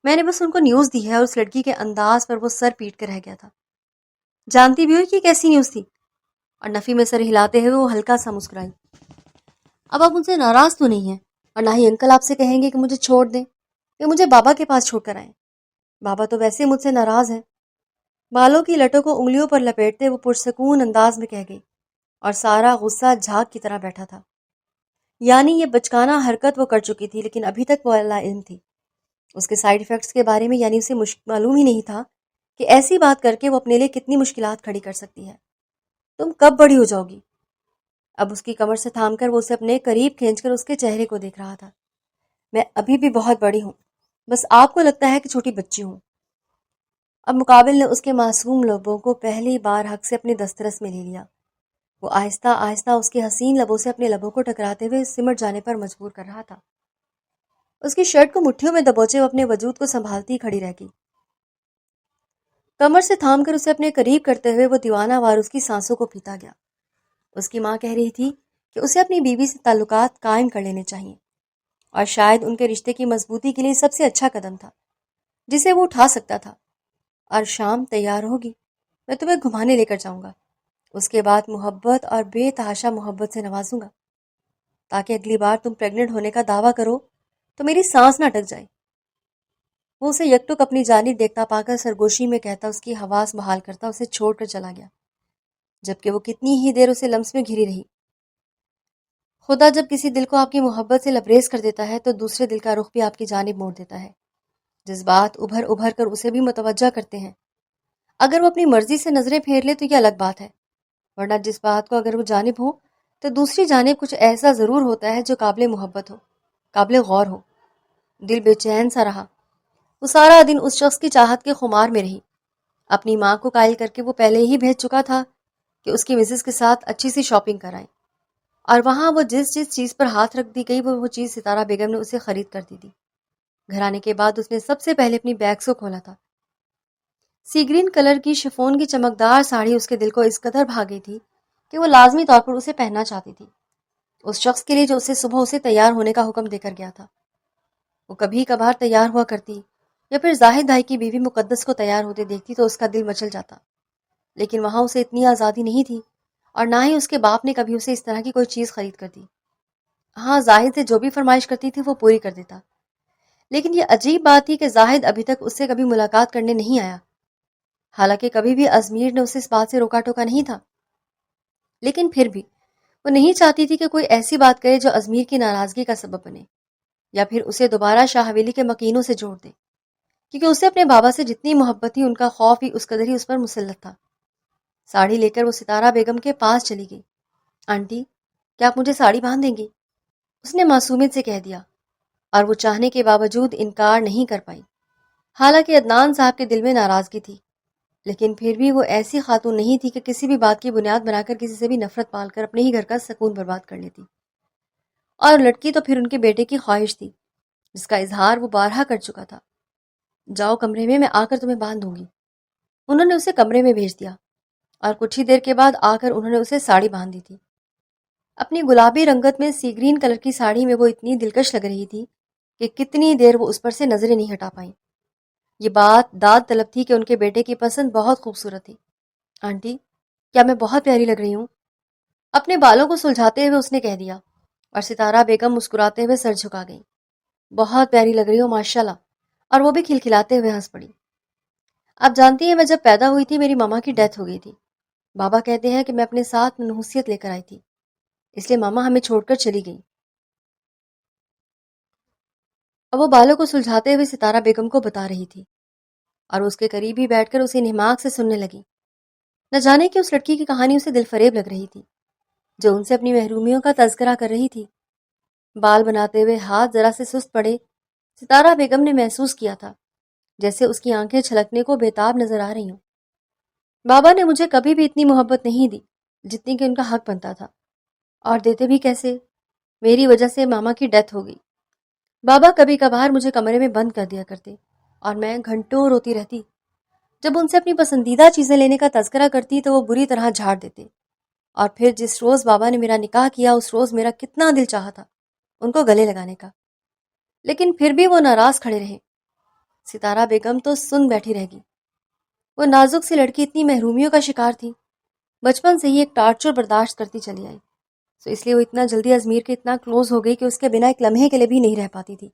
میں نے بس ان کو نیوز دی ہے، اور اس لڑکی کے انداز پر وہ سر پیٹ کے رہ گیا تھا۔ جانتی بھی ہوئی کہ کیسی نیوز تھی؟ اور نفی میں سر ہلاتے ہوئے وہ ہلکا سا مسکرائی۔ اب آپ ان سے ناراض تو نہیں ہیں، اور نہ ہی انکل آپ سے کہیں گے کہ مجھے چھوڑ دیں یا مجھے بابا کے پاس چھوڑ کر آئیں؟ بابا تو ویسے مجھ سے ناراض ہیں۔ بالوں کی لٹوں کو انگلیوں پر لپیٹتے وہ پرسکون انداز میں کہہ گئی، اور سارا غصہ جھاگ کی طرح بیٹھا تھا۔ یعنی یہ بچکانہ حرکت وہ کر چکی تھی، لیکن ابھی تک وہ لا علم تھی اس کے سائیڈ ایفیکٹس کے بارے میں، یعنی اسے معلوم ہی نہیں تھا کہ ایسی بات کر کے وہ اپنے لیے کتنی مشکلات کھڑی کر سکتی ہے۔ تم کب بڑی ہو جاؤ گی؟ اب اس کی کمر سے تھام کر وہ اسے اپنے قریب کھینچ کر اس کے چہرے کو دیکھ رہا تھا۔ میں ابھی بھی بہت بڑی ہوں، بس آپ کو لگتا ہے کہ چھوٹی بچی ہوں۔ اب مقابل نے اس کے معصوم لبوں کو پہلی بار حق سے اپنے دسترس میں لے لیا۔ وہ آہستہ آہستہ اس کے حسین لبوں سے اپنے لبوں کو ٹکراتے ہوئے سمٹ جانے پر مجبور کر رہا تھا۔ اس کی شرٹ کو مٹھیوں میں دبوچے وہ اپنے وجود کو سنبھالتی کھڑی رہ گئی۔ کمر سے تھام کر اسے اپنے قریب کرتے ہوئے وہ دیوانہ وار اس کی سانسوں کو پیتا گیا۔ اس کی ماں کہہ رہی تھی کہ اسے اپنی بیوی سے تعلقات قائم کر لینے چاہیے، اور شاید ان کے رشتے کی مضبوطی کے لیے سب سے اچھا قدم تھا جسے وہ اٹھا سکتا تھا۔ اور شام تیار ہوگی، میں تمہیں گھمانے لے کر جاؤں گا، اس کے بعد محبت اور بے تحاشا محبت سے نوازوں گا، تاکہ اگلی بار تم پریگننٹ ہونے کا دعویٰ کرو تو میری سانس نہ اٹک جائے۔ وہ اسے یکٹک اپنی جانب دیکھتا پا کر سرگوشی میں کہتا اس کی حواس بحال کرتا اسے چھوڑ کر چلا گیا، جبکہ وہ کتنی ہی دیر اسے لمس میں گھری رہی۔ خدا جب کسی دل کو آپ کی محبت سے لبریز کر دیتا ہے تو دوسرے دل کا رخ بھی آپ کی جانب موڑ دیتا ہے۔ جذبات ابھر ابھر کر اسے بھی متوجہ کرتے ہیں۔ اگر وہ اپنی مرضی سے نظریں پھیر لے تو یہ الگ بات ہے، ورنہ جس بات کو اگر وہ جانب ہو تو دوسری جانب کچھ ایسا ضرور ہوتا ہے جو قابل محبت ہو، قابل غور ہو۔ دل بے چین سا رہا۔ وہ سارا دن اس شخص کی چاہت کے خمار میں رہی۔ اپنی ماں کو قائل کر کے وہ پہلے ہی بھیج چکا تھا کہ اس کی مسز کے ساتھ اچھی سی شاپنگ کرائیں، اور وہاں وہ جس چیز پر ہاتھ رکھ دی گئی وہ چیز ستارہ بیگم نے اسے خرید کر دی تھی۔ گھر آنے کے بعد اس نے سب سے پہلے اپنی بیگ کو کھولا تھا۔ سی گرین کلر کی شفون کی چمکدار ساڑی اس کے دل کو اس قدر بھا گئی تھی کہ وہ لازمی طور پر اسے پہننا چاہتی تھی، اس شخص کے لیے جو اسے صبح اسے تیار ہونے کا حکم دے کر گیا تھا۔ وہ کبھی کبھار تیار ہوا کرتی یا پھر زاہد بھائی کی بیوی مقدس کو تیار ہوتے دیکھتی تو اس کا دل مچل جاتا، لیکن وہاں اسے اتنی آزادی نہیں تھی، اور نہ ہی اس کے باپ نے کبھی اسے اس طرح کی کوئی چیز خرید کر دی۔ ہاں، زاہد سے جو بھی فرمائش کرتی تھی وہ پوری کر دیتا، لیکن یہ عجیب بات تھی کہ زاہد ابھی تک اس سے کبھی ملاقات کرنے نہیں آیا، حالانکہ کبھی بھی ازمیر نے اسے اس بات سے روکا ٹوکا نہیں تھا، لیکن پھر بھی وہ نہیں چاہتی تھی کہ کوئی ایسی بات کرے جو ازمیر کی ناراضگی کا سبب بنے، یا پھر اسے دوبارہ شاہ حویلی کے مکینوں سے جوڑ دے، کیونکہ اسے اپنے بابا سے جتنی محبت تھی ان کا خوف بھی اس قدر ہی اس پر مسلط تھا۔ ساڑی لے کر وہ ستارہ بیگم کے پاس چلی گئی۔ آنٹی، کیا آپ مجھے ساڑی باندھ دیں گی؟ اس نے معصومیت سے کہہ دیا، اور وہ چاہنے کے باوجود انکار نہیں کر پائی۔ حالانکہ عدنان صاحب کے دل میں ناراضگی تھی، لیکن پھر بھی وہ ایسی خاتون نہیں تھی کہ کسی بھی بات کی بنیاد بنا کر کسی سے بھی نفرت پال کر اپنے ہی گھر کا سکون برباد کر لیتی۔ اور لڑکی تو پھر ان کے بیٹے کی خواہش تھی جس کا اظہار وہ بارہا کر چکا تھا۔ جاؤ کمرے میں آ کر تمہیں باندھ دوں گی۔ انہوں نے اسے کمرے میں بھیج دیا، اور کچھ ہی دیر کے بعد آ کر انہوں نے اسے ساڑی باندھ دی تھی۔ اپنی گلابی رنگت میں سی گرین کلر کی ساڑی میں وہ اتنی دلکش لگ رہی تھی کہ کتنی دیر وہ اس پر سے نظریں نہیں ہٹا پائیں۔ یہ بات داد طلب تھی کہ ان کے بیٹے کی پسند بہت خوبصورت تھی۔ آنٹی، کیا میں بہت پیاری لگ رہی ہوں؟ اپنے بالوں کو سلجھاتے ہوئے اس نے کہہ دیا، اور ستارہ بیگم مسکراتے ہوئے سر جھکا گئی۔ بہت پیاری لگ رہی ہو ماشاءاللہ، اور وہ بھی کھلکھلاتے ہوئے ہنس پڑی۔ آپ جانتی ہیں میں جب پیدا ہوئی تھی میری ماما کی ڈیتھ ہو گئی تھی۔ بابا کہتے ہیں کہ میں اپنے ساتھ منحوسیت لے کر آئی تھی، اس لیے ماما ہمیں چھوڑ کر چلی گئی۔ اب وہ بالوں کو سلجھاتے ہوئے ستارہ بیگم کو بتا رہی تھی، اور اس کے قریب ہی بیٹھ کر اسے انہماک سے سننے لگی۔ نہ جانے کہ اس لڑکی کی کہانی اسے دل فریب لگ رہی تھی جو ان سے اپنی محرومیوں کا تذکرہ کر رہی تھی۔ بال بناتے ہوئے ہاتھ ذرا سے سست پڑے، ستارہ بیگم نے محسوس کیا تھا جیسے اس کی آنکھیں چھلکنے کو بےتاب نظر آ رہی ہوں۔ بابا نے مجھے کبھی بھی اتنی محبت نہیں دی جتنی کہ ان کا حق بنتا تھا، اور دیتے بھی کیسے؟ میری وجہ سے ماما کی ڈیتھ ہو گئی۔ بابا کبھی کبھار مجھے کمرے میں بند کر دیا کرتے، اور میں گھنٹوں روتی رہتی۔ جب ان سے اپنی پسندیدہ چیزیں لینے کا تذکرہ کرتی تو وہ بری طرح جھاڑ دیتے، اور پھر جس روز بابا نے میرا نکاح کیا اس روز میرا کتنا دل چاہا تھا ان کو گلے لگانے کا، لیکن پھر بھی وہ ناراض کھڑے رہے۔ ستارہ بیگم تو سن بیٹھی رہ گئی۔ وہ نازک سی لڑکی اتنی محرومیوں کا شکار تھی، بچپن سے ہی ایک ٹارچر برداشت کرتی چلی آئی، تو اس لیے وہ اتنا جلدی ازمیر کے اتنا کلوز ہو گئی کہ اس کے بنا ایک لمحے کے لیے بھی نہیں رہ پاتی تھی۔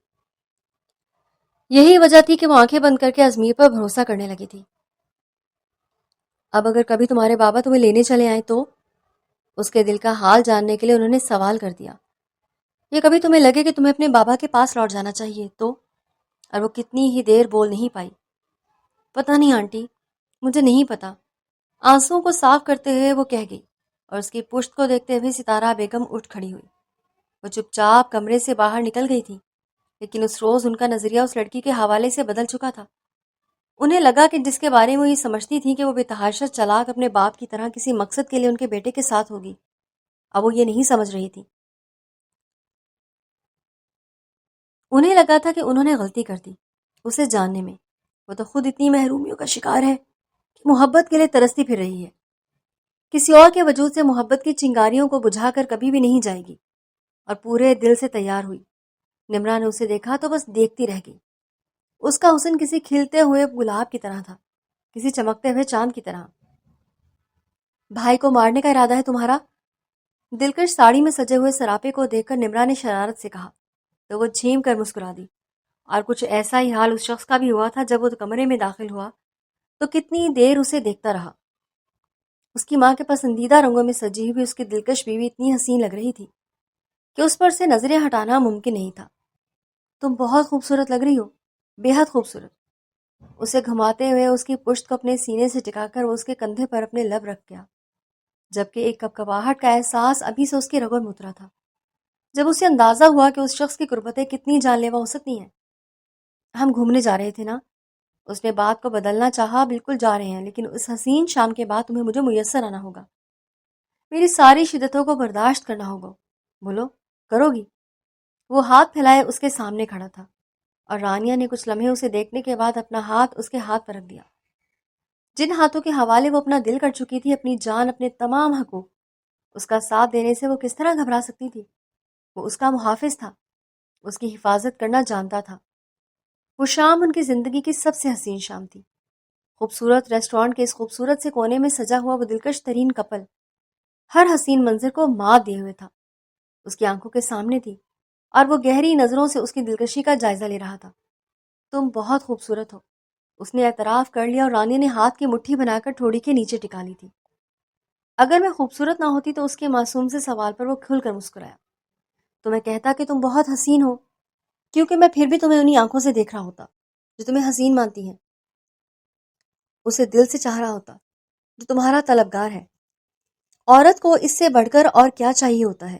یہی وجہ تھی کہ وہ آنکھیں بند کر کے ازمیر پر بھروسہ کرنے لگی تھی۔ اب اگر کبھی تمہارے بابا تمہیں لینے چلے آئیں تو؟ اس کے دل کا حال جاننے کے لیے انہوں نے سوال کر دیا۔ یہ کبھی تمہیں لگے کہ تمہیں اپنے بابا کے پاس لوٹ جانا چاہیے تو؟ اور وہ کتنی ہی دیر بول نہیں پائی۔ پتہ نہیں آنٹی، مجھے نہیں پتا۔ آنسوؤں کو صاف کرتے ہوئے وہ کہہ گئی، اور اس کی پشت کو دیکھتے ہوئے ستارہ بیگم اٹھ کھڑی ہوئی۔ وہ چپ چاپ کمرے سے باہر نکل گئی تھی، لیکن اس روز ان کا نظریہ اس لڑکی کے حوالے سے بدل چکا تھا۔ انہیں لگا کہ جس کے بارے میں وہ یہ سمجھتی تھی کہ وہ بے تحاشا چلاک اپنے باپ کی طرح کسی مقصد کے لیے ان کے بیٹے کے ساتھ ہوگی، اب وہ یہ نہیں سمجھ رہی تھی۔ انہیں لگا تھا کہ انہوں نے غلطی کر دی اسے جاننے میں، وہ تو خود اتنی محرومیوں کا شکار ہے کہ محبت کے لیے ترستی پھر رہی ہے، کسی اور کے وجود سے محبت کی چنگاریوں کو بجھا کر کبھی بھی نہیں جائے گی، اور پورے دل سے تیار ہوئی۔ نمرا نے اسے دیکھا تو بس دیکھتی رہ گئی۔ اس کا حسن کسی کھلتے ہوئے گلاب کی طرح تھا، کسی چمکتے ہوئے چاند کی طرح۔ بھائی کو مارنے کا ارادہ ہے تمہارا؟ دلکش ساڑی میں سجے ہوئے سراپے کو دیکھ کر نمرا نے شرارت سے کہا تو وہ جھیم کر مسکرا دی۔ اور کچھ ایسا ہی حال اس شخص کا بھی ہوا تھا جب وہ کمرے میں داخل ہوا تو کتنی دیر اسے دیکھتا رہا۔ اس کی ماں کے پسندیدہ رنگوں میں سجی ہوئی اس کی دلکش بیوی اتنی حسین لگ رہی تھی کہ اس پر سے نظریں ہٹانا ممکن نہیں تھا۔ تم بہت خوبصورت لگ رہی ہو، بے حد خوبصورت۔ اسے گھماتے ہوئے اس کی پشت کو اپنے سینے سے ٹکا کر وہ اس کے کندھے پر اپنے لب رکھ گیا، جبکہ ایک کپکپاہٹ کا احساس ابھی سے اس کی رگوں میں اترا تھا۔ جب اسے اندازہ ہوا کہ اس شخص کی قربتیں کتنی جان لیوا ہو سکتی ہیں۔ ہم گھومنے جا رہے تھے نا؟ اس نے بات کو بدلنا چاہا۔ بالکل جا رہے ہیں، لیکن اس حسین شام کے بعد تمہیں مجھے میسر آنا ہوگا، میری ساری شدتوں کو برداشت کرنا ہوگا۔ بولو، کرو گی؟ وہ ہاتھ پھیلائے اس کے سامنے کھڑا تھا، اور رانیہ نے کچھ لمحے اسے دیکھنے کے بعد اپنا ہاتھ اس کے ہاتھ پر رکھ دیا، جن ہاتھوں کے حوالے وہ اپنا دل کر چکی تھی، اپنی جان، اپنے تمام حقوق۔ اس کا ساتھ دینے سے وہ کس طرح گھبرا سکتی تھی؟ وہ اس کا محافظ تھا، اس کی حفاظت کرنا جانتا تھا۔ وہ شام ان کی زندگی کی سب سے حسین شام تھی۔ خوبصورت ریسٹورانٹ کے اس خوبصورت سے کونے میں سجا ہوا وہ دلکش ترین کپل ہر حسین منظر کو مات دیے ہوئے تھا، اس کی آنکھوں کے سامنے تھی، اور وہ گہری نظروں سے اس کی دلکشی کا جائزہ لے رہا تھا۔ تم بہت خوبصورت ہو، اس نے اعتراف کر لیا، اور رانیہ نے ہاتھ کی مٹھی بنا کر ٹھوڑی کے نیچے ٹکا لی تھی۔ اگر میں خوبصورت نہ ہوتی تو اس کے معصوم سے سوال پر وہ کھل کر مسکرایا۔ تو میں کہتا کہ تم بہت حسین ہو، کیونکہ میں پھر بھی تمہیں انہی آنکھوں سے دیکھ رہا ہوتا جو تمہیں حسین مانتی ہیں، اسے دل سے چاہ رہا ہوتا جو تمہارا طلبگار ہے۔ عورت کو اس سے بڑھ کر اور کیا چاہیے ہوتا ہے؟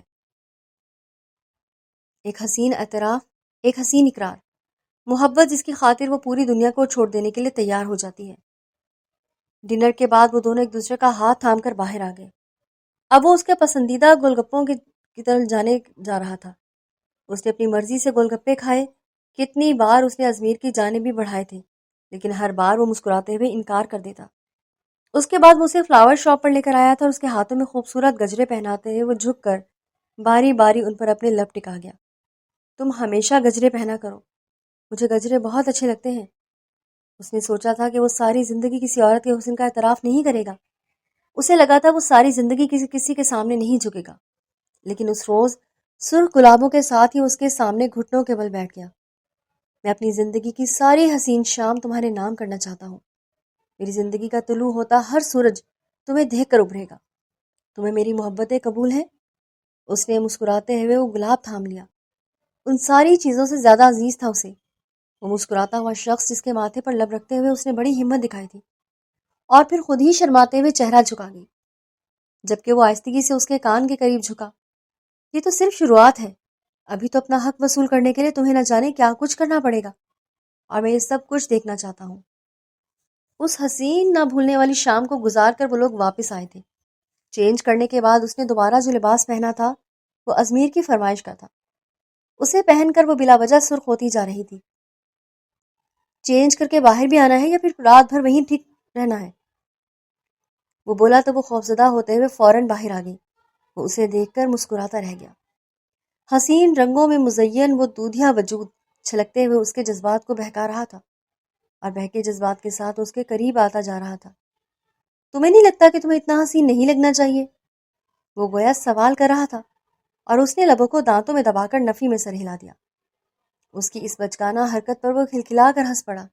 ایک حسین اعتراف، ایک حسین اقرار، محبت جس کی خاطر وہ پوری دنیا کو چھوڑ دینے کے لیے تیار ہو جاتی ہے۔ ڈنر کے بعد وہ دونوں ایک دوسرے کا ہاتھ تھام کر باہر آ گئے۔ اب وہ اس کے پسندیدہ گول گپوں کی طرف جانے جا رہا تھا۔ اس نے اپنی مرضی سے گول گپے کھائے۔ کتنی بار اس نے ازمیر کی جانب بھی بڑھائے تھے، لیکن ہر بار وہ مسکراتے ہوئے انکار کر دیتا۔ اس کے بعد وہ اسے فلاور شاپ پر لے کر آیا تھا، اور اس کے ہاتھوں میں خوبصورت گجرے پہناتے ہوئے وہ جھک کر باری باری ان پر اپنے لب ٹکا گیا۔ تم ہمیشہ گجرے پہنا کرو، مجھے گجرے بہت اچھے لگتے ہیں۔ اس نے سوچا تھا کہ وہ ساری زندگی کسی عورت کے حسن کا اعتراف نہیں کرے گا۔ اسے لگا تھا وہ ساری زندگی کسی کے سامنے نہیں جھکے گا، لیکن اس روز سرخ گلابوں کے ساتھ ہی اس کے سامنے گھٹنوں کے بل بیٹھ گیا۔ میں اپنی زندگی کی ساری حسین شام تمہارے نام کرنا چاہتا ہوں۔ میری زندگی کا طلوع ہوتا ہر سورج تمہیں دیکھ کر ابھرے گا۔ تمہیں میری محبتیں قبول ہیں؟ اس نے مسکراتے ہوئے وہ گلاب تھام لیا۔ ان ساری چیزوں سے زیادہ عزیز تھا اسے وہ مسکراتا ہوا شخص جس کے ماتھے پر لب رکھتے ہوئے اس نے بڑی ہمت دکھائی تھی، اور پھر خود ہی شرماتے ہوئے چہرہ جھکا گئی، جبکہ وہ آہستگی سے اس کے کان کے قریب جھکا۔ یہ تو صرف شروعات ہے، ابھی تو اپنا حق وصول کرنے کے لیے تمہیں نہ جانے کیا کچھ کرنا پڑے گا، اور میں یہ سب کچھ دیکھنا چاہتا ہوں۔ اس حسین نہ بھولنے والی شام کو گزار کر وہ لوگ واپس آئے تھے۔ چینج کرنے کے بعد اس نے دوبارہ جو لباس پہنا تھا وہ ازمیر کی فرمائش کا تھا۔ اسے پہن کر وہ بلا وجہ سرخ ہوتی جا رہی تھی۔ چینج کر کے باہر بھی آنا ہے یا پھر رات بھر وہیں ٹھیک رہنا ہے؟ وہ بولا تو وہ خوفزدہ ہوتے ہوئے فوراً باہر آ گئی۔ وہ اسے دیکھ کر مسکراتا رہ گیا۔ حسین رنگوں میں مزین وہ دودھیا وجود چھلکتے ہوئے اس کے جذبات کو بہکا رہا تھا، اور بہکے جذبات کے ساتھ اس کے قریب آتا جا رہا تھا۔ تمہیں نہیں لگتا کہ تمہیں اتنا حسین نہیں لگنا چاہیے؟ وہ گویا سوال کر رہا تھا، اور اس نے لبوں کو دانتوں میں دبا کر نفی میں سر ہلا دیا۔ اس کی اس بچکانہ حرکت پر وہ کھلکھلا کر ہنس پڑا۔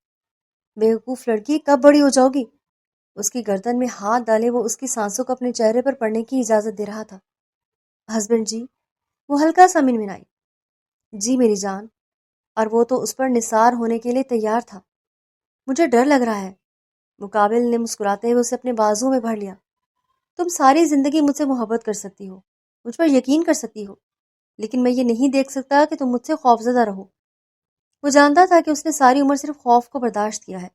بیوقوف لڑکی، کب بڑی ہو جاؤ گی؟ اس کی گردن میں ہاتھ ڈالے وہ اس کی سانسوں کو اپنے چہرے پر پڑنے کی اجازت دے رہا تھا۔ ہسبینڈ جی، وہ ہلکا سا منمنائی۔ جی میری جان، اور وہ تو اس پر نثار ہونے کے لیے تیار تھا۔ مجھے ڈر لگ رہا ہے۔ مقابل نے مسکراتے ہوئے اسے اپنے بازو میں بھر لیا۔ تم ساری زندگی مجھ سے محبت کر سکتی ہو، مجھ پر یقین کر سکتی ہو، لیکن میں یہ نہیں دیکھ سکتا کہ تم مجھ سے خوفزدہ رہو۔ وہ جانتا تھا کہ اس نے ساری عمر صرف خوف کو برداشت کیا ہے،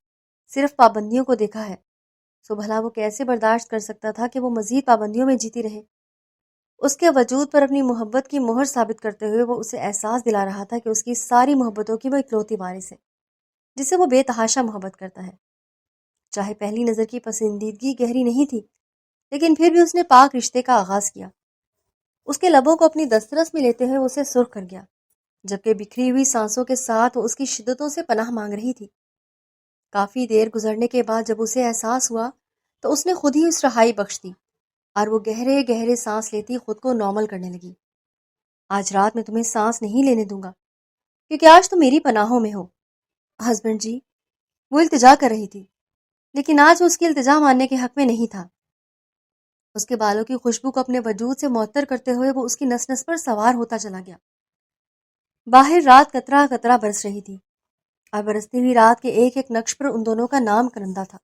صرف پابندیوں کو دیکھا ہے۔ سو بھلا وہ کیسے برداشت کر سکتا تھا کہ وہ مزید پابندیوں میں جیتی رہے؟ اس کے وجود پر اپنی محبت کی مہر ثابت کرتے ہوئے وہ اسے احساس دلا رہا تھا کہ اس کی ساری محبتوں کی وہ اکلوتی وارث ہے، جسے وہ بے تحاشا محبت کرتا ہے۔ چاہے پہلی نظر کی پسندیدگی گہری نہیں تھی، لیکن پھر بھی اس نے پاک رشتے کا آغاز کیا۔ اس کے لبوں کو اپنی دسترس میں لیتے ہوئے اسے سرخ کر گیا، جبکہ بکھری ہوئی سانسوں کے ساتھ وہ اس کی شدتوں سے پناہ مانگ رہی تھی۔ کافی دیر گزرنے کے بعد جب اسے احساس ہوا تو اس نے خود ہی اس رہائی بخش دی، اور وہ گہرے گہرے سانس لیتی خود کو نارمل کرنے لگی۔ آج رات میں تمہیں سانس نہیں لینے دوں گا، کیونکہ آج تم میری پناہوں میں ہو۔ ہسبینڈ جی، وہ التجا کر رہی تھی، لیکن آج وہ اس کی التجا ماننے کے حق میں نہیں تھا۔ اس کے بالوں کی خوشبو کو اپنے وجود سے معطر کرتے ہوئے وہ اس کی نس نس پر سوار ہوتا چلا گیا۔ باہر رات قطرہ قطرہ برس رہی تھی، اور برستی ہوئی رات کے ایک ایک نقش پر ان دونوں کا نام کرندہ تھا۔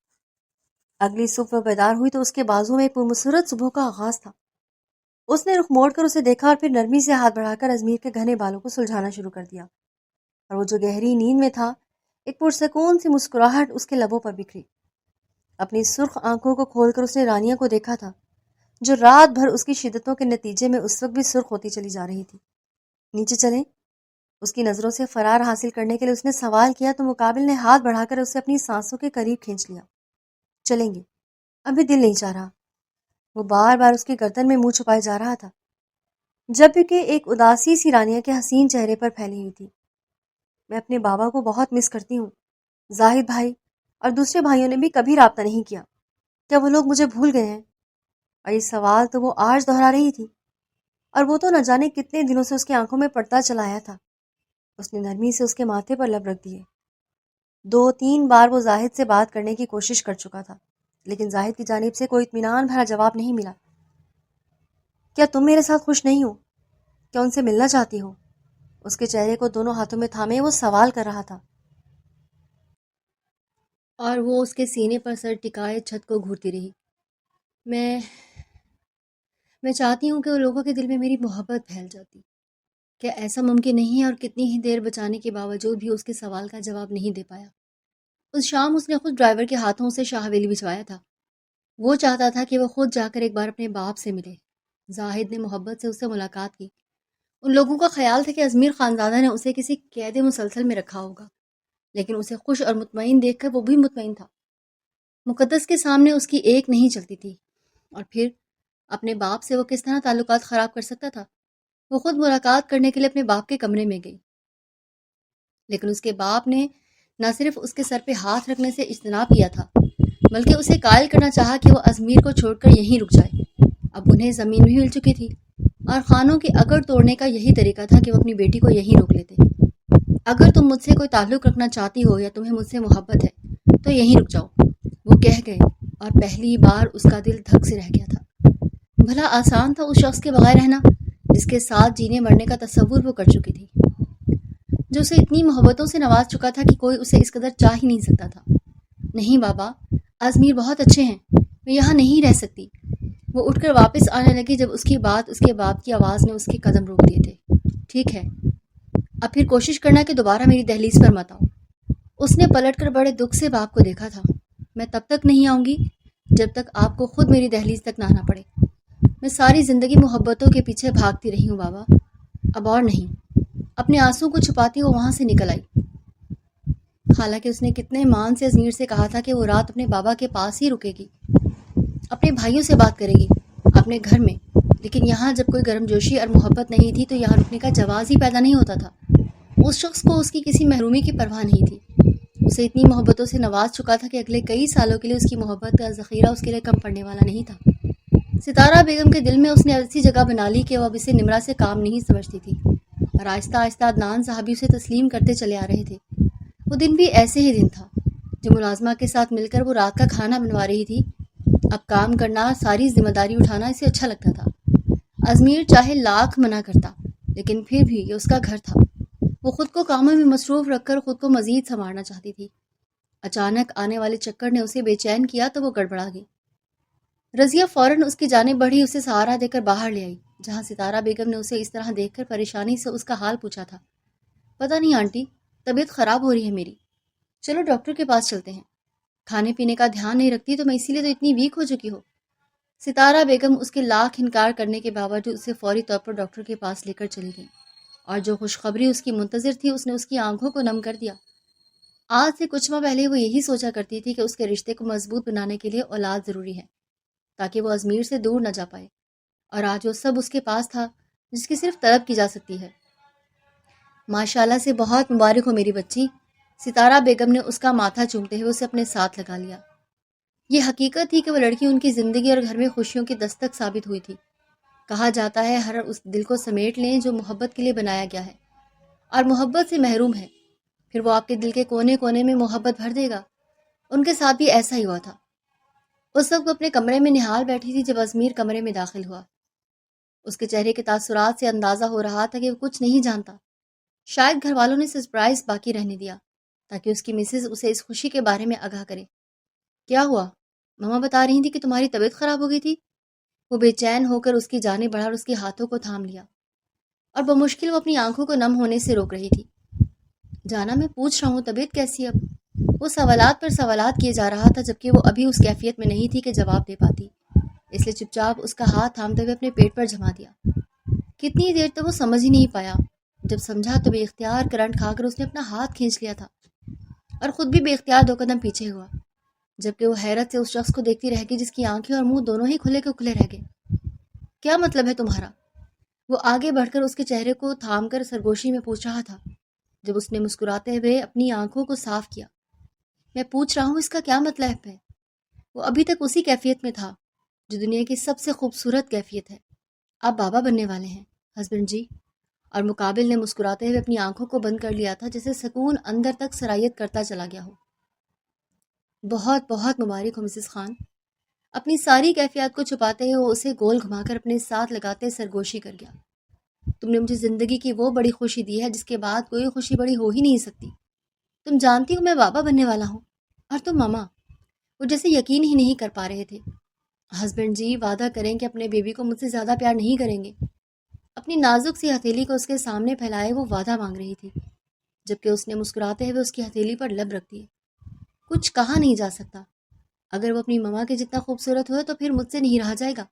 اگلی صبح وہ بیدار ہوئی تو اس کے بازو میں پرمسرت صبح کا آغاز تھا۔ اس نے رخ موڑ کر اسے دیکھا اور پھر نرمی سے ہاتھ بڑھا کر ازمیر کے گھنے بالوں کو سلجھانا شروع کر دیا، اور وہ جو گہری نیند میں تھا، ایک پرسکون سی مسکراہٹ اس کے لبوں پر بکھری۔ اپنی سرخ آنکھوں کو کھول کر اس نے رانیہ کو دیکھا تھا، جو رات بھر اس کی شدتوں کے نتیجے میں اس وقت بھی سرخ ہوتی چلی جا رہی تھی۔ نیچے چلیں؟ اس کی نظروں سے فرار حاصل کرنے کے لیے اس نے سوال کیا تو مقابل نے ہاتھ بڑھا کر اسے اپنی سانسوں کے قریب کھینچ لیا۔ چلیں گے، ابھی دل نہیں چاہ رہا۔ وہ بار بار اس کی گردن میں منہ چھپائے جا رہا تھا، جب کہ ایک اداسی سی رانیہ کے حسین چہرے پر پھیلی ہوئی تھی۔ میں اپنے بابا کو بہت مس کرتی ہوں۔ زاہد بھائی اور دوسرے بھائیوں نے بھی کبھی رابطہ نہیں کیا، کیا وہ لوگ مجھے بھول گئے ہیں؟ اور یہ سوال تو وہ آج دہرا رہی تھی، اور وہ تو نہ جانے کتنے دنوں سے اس کی آنکھوں میں پڑتا چلا آیا تھا۔ اس نے نرمی سے اس کے ماتھے پر لب رکھ دیے۔ 2-3 بار وہ زاہد سے بات کرنے کی کوشش کر چکا تھا، لیکن زاہد کی جانب سے کوئی اطمینان بھرا جواب نہیں ملا۔ کیا تم میرے ساتھ خوش نہیں ہو؟ کیا ان سے ملنا چاہتی ہو؟ اس کے چہرے کو دونوں ہاتھوں میں تھامے وہ سوال کر رہا تھا، اور وہ اس کے سینے پر سر ٹکائے چھت کو گھورتی رہی۔ میں چاہتی ہوں کہ وہ لوگوں کے دل میں میری محبت پھیل جاتی۔ کیا ایسا ممکن نہیں ہے؟ اور کتنی ہی دیر بچانے کے باوجود بھی اس کے سوال کا جواب نہیں دے پایا۔ اس شام اس نے خود ڈرائیور کے ہاتھوں سے شاہ حویلی بھجوایا تھا۔ وہ چاہتا تھا کہ وہ خود جا کر ایک بار اپنے باپ سے ملے۔ زاہد نے محبت سے اس سے ملاقات کی۔ ان لوگوں کا خیال تھا کہ ازمیر خانزادہ نے اسے کسی قید مسلسل میں رکھا ہوگا، لیکن اسے خوش اور مطمئن دیکھ کر وہ بھی مطمئن تھا۔ مقدس کے سامنے اس کی ایک نہیں چلتی تھی، اور پھر اپنے باپ سے وہ کس طرح تعلقات خراب کر سکتا تھا؟ وہ خود ملاقات کرنے کے لیے اپنے باپ کے کمرے میں گئی، لیکن اس کے باپ نے نہ صرف اس کے سر پہ ہاتھ رکھنے سے اجتناب کیا تھا، بلکہ اسے قائل کرنا چاہا کہ وہ ازمیر کو چھوڑ کر یہیں رک جائے۔ اب انہیں زمین بھی مل چکی تھی، اور خانوں کی اکڑ توڑنے کا یہی طریقہ تھا کہ وہ اپنی بیٹی کو یہیں روک لیتے۔ اگر تم مجھ سے کوئی تعلق رکھنا چاہتی ہو یا تمہیں مجھ سے محبت ہے تو یہیں رک جاؤ، وہ کہہ گئے، اور پہلی بار اس کا دل دھک سے رہ گیا تھا۔ بھلا آسان تھا اس شخص کے بغیر رہنا جس کے ساتھ جینے مرنے کا تصور وہ کر چکی تھی، جو اسے اتنی محبتوں سے نواز چکا تھا کہ کوئی اسے اس قدر چاہ ہی نہیں سکتا تھا۔ نہیں بابا، ازمیر بہت اچھے ہیں، میں یہاں نہیں رہ سکتی۔ وہ اٹھ کر واپس آنے لگی جب اس کی بات اس کے باپ کی آواز نے اس کے قدم روک دیے تھے۔ ٹھیک ہے، اب پھر کوشش کرنا کہ دوبارہ میری دہلیز پر مت آؤ۔ اس نے پلٹ کر بڑے دکھ سے باپ کو دیکھا تھا۔ میں تب تک نہیں آؤں گی جب تک آپ کو خود میری دہلیز تک نہ آنا پڑے۔ میں ساری زندگی محبتوں کے پیچھے بھاگتی رہی ہوں بابا، اب اور نہیں۔ اپنے آنسوں کو چھپاتی وہ وہاں سے نکل آئی۔ حالانکہ اس نے کتنے مان سے ازمیر سے کہا تھا کہ وہ رات اپنے بابا کے پاس ہی رکے گی، اپنے بھائیوں سے بات کرے گی، اپنے گھر میں، لیکن یہاں جب کوئی گرم جوشی اور محبت نہیں تھی تو یہاں رکنے کا جواز ہی پیدا نہیں ہوتا تھا۔ اس شخص کو اس کی کسی محرومی کی پرواہ نہیں تھی۔ اسے اتنی محبتوں سے نواز چکا تھا کہ اگلے کئی سالوں کے لیے اس کی محبت کا ذخیرہ اس کے لیے کم پڑنے والا نہیں تھا۔ ستارہ بیگم کے دل میں اس نے ایسی جگہ بنا لی کہ وہ اب اسے نمرہ سے کام نہیں سمجھتی تھی، اور آہستہ آہستہ عدنان صاحبی اسے تسلیم کرتے چلے آ رہے تھے۔ وہ دن بھی ایسے ہی دن تھا جو ملازمہ کے ساتھ مل کر وہ رات کا کھانا بنوا رہی تھی۔ اب کام کرنا، ساری ذمہ داری اٹھانا اسے اچھا لگتا تھا۔ ازمیر چاہے لاکھ منع کرتا، لیکن پھر بھی یہ اس کا گھر تھا۔ وہ خود کو کاموں میں مصروف رکھ کر خود کو مزید سنوارنا چاہتی تھی۔ اچانک آنے والے چکر نے اسے بے چین کیا تو وہ گڑبڑا گئی۔ رضیہ فوراً اس کی جانب بڑھی، اسے سہارا دے کر باہر لے آئی، جہاں ستارہ بیگم نے اسے اس طرح دیکھ کر پریشانی سے اس کا حال پوچھا تھا۔ پتہ نہیں آنٹی، طبیعت خراب ہو رہی ہے میری، چلو ڈاکٹر کے پاس چلتے ہیں۔ کھانے پینے کا دھیان نہیں رکھتی، تو میں اسی لیے تو اتنی ویک ہو چکی ہوں۔ ستارہ بیگم اس کے لاکھ انکار کرنے کے باوجود اسے فوری طور پر ڈاکٹر کے پاس لے کر چلی گئی، اور جو خوشخبری اس کی منتظر تھی اس نے اس کی آنکھوں کو نم کر دیا۔ آج سے کچھ ماہ پہلے وہ یہی سوچا کرتی تھی کہ اس کے رشتے کو مضبوط بنانے کے لیے اولاد ضروری ہے، تاکہ وہ ازمیر سے دور نہ جا پائے، اور آج وہ سب اس کے پاس تھا جس کی صرف طلب کی جا سکتی ہے۔ ماشاءاللہ سے بہت مبارک ہو میری بچی۔ ستارہ بیگم نے اس کا ماتھا چومتے ہوئے اسے اپنے ساتھ لگا لیا۔ یہ حقیقت تھی کہ وہ لڑکی ان کی زندگی اور گھر میں خوشیوں کی دستک ثابت ہوئی تھی۔ کہا جاتا ہے ہر اس دل کو سمیٹ لیں جو محبت کے لیے بنایا گیا ہے اور محبت سے محروم ہے، پھر وہ آپ کے دل کے کونے کونے میں محبت بھر دے گا۔ ان کے ساتھ بھی ایسا ہی ہوا تھا۔ اس وقت وہ اپنے کمرے میں نہال بیٹھی تھی جب ازمیر کمرے میں داخل ہوا۔ اس کے چہرے کے تاثرات سے اندازہ ہو رہا تھا کہ وہ کچھ نہیں جانتا۔ شاید گھر والوں نے سرپرائز باقی رہنے دیا تاکہ اس کی مسز اسے اس خوشی کے بارے میں آگاہ کرے۔ کیا ہوا؟ ماما بتا رہی تھی کہ تمہاری طبیعت خراب ہو گئی تھی۔ وہ بے چین ہو کر اس کی جانب بڑھا اور اس کے ہاتھوں کو تھام لیا، اور بمشکل وہ اپنی آنکھوں کو نم ہونے سے روک رہی تھی۔ جانا، میں پوچھ رہا ہوں طبیعت کیسی ہے اب؟ وہ سوالات پر سوالات کیے جا رہا تھا جبکہ وہ ابھی اس کیفیت میں نہیں تھی کہ جواب دے پاتی، اس لیے چپ چاپ اس کا ہاتھ تھامتے ہوئے اپنے پیٹ پر جما دیا۔ کتنی دیر تک وہ سمجھ ہی نہیں پایا۔ جب سمجھا تو بے اختیار کرنٹ کھا کر اس نے اپنا ہاتھ کھینچ لیا تھا اور خود بھی بے اختیار 2 قدم پیچھے ہوا، جبکہ وہ حیرت سے اس شخص کو دیکھتی رہ گئی جس کی آنکھیں اور منہ دونوں ہی کھلے کے کھلے رہ گئے۔ کیا مطلب ہے تمہارا؟ وہ آگے بڑھ کر اس کے چہرے کو تھام کر سرگوشی میں پوچھ رہا تھا۔ جب اس نے مسکراتے ہوئے اپنی آنکھوں کو صاف کیا، میں پوچھ رہا ہوں اس کا کیا مطلب ہے؟ وہ ابھی تک اسی کیفیت میں تھا جو دنیا کی سب سے خوبصورت کیفیت ہے۔ آپ بابا بننے والے ہیں ہسبینڈ جی، اور مقابل نے مسکراتے ہوئے اپنی آنکھوں کو بند کر لیا تھا جیسے سکون اندر تک سرایت کرتا چلا گیا ہو۔ بہت بہت مبارک ہو مسز خان۔ اپنی ساری کیفیات کو چھپاتے ہوئے وہ اسے گول گھما کر اپنے ساتھ لگاتے سرگوشی کر گیا۔ تم نے مجھے زندگی کی وہ بڑی خوشی دی ہے جس کے بعد کوئی خوشی بڑی ہو ہی نہیں سکتی۔ تم جانتی ہو میں بابا بننے والا ہوں، اور تم ماما۔ وہ جیسے یقین ہی نہیں کر پا رہے تھے۔ ہسبینڈ جی، وعدہ کریں کہ اپنے بیبی کو مجھ سے زیادہ پیار نہیں کریں گے۔ اپنی نازک سی ہتھیلی کو اس کے سامنے پھیلائے وہ وعدہ مانگ رہی تھی، جبکہ اس نے مسکراتے ہوئے اس کی ہتھیلی پر لب رکھ دیے۔ کچھ کہا نہیں جا سکتا۔ اگر وہ اپنی ماما کے جتنا خوبصورت ہوئے تو پھر مجھ سے نہیں رہا جائے گا۔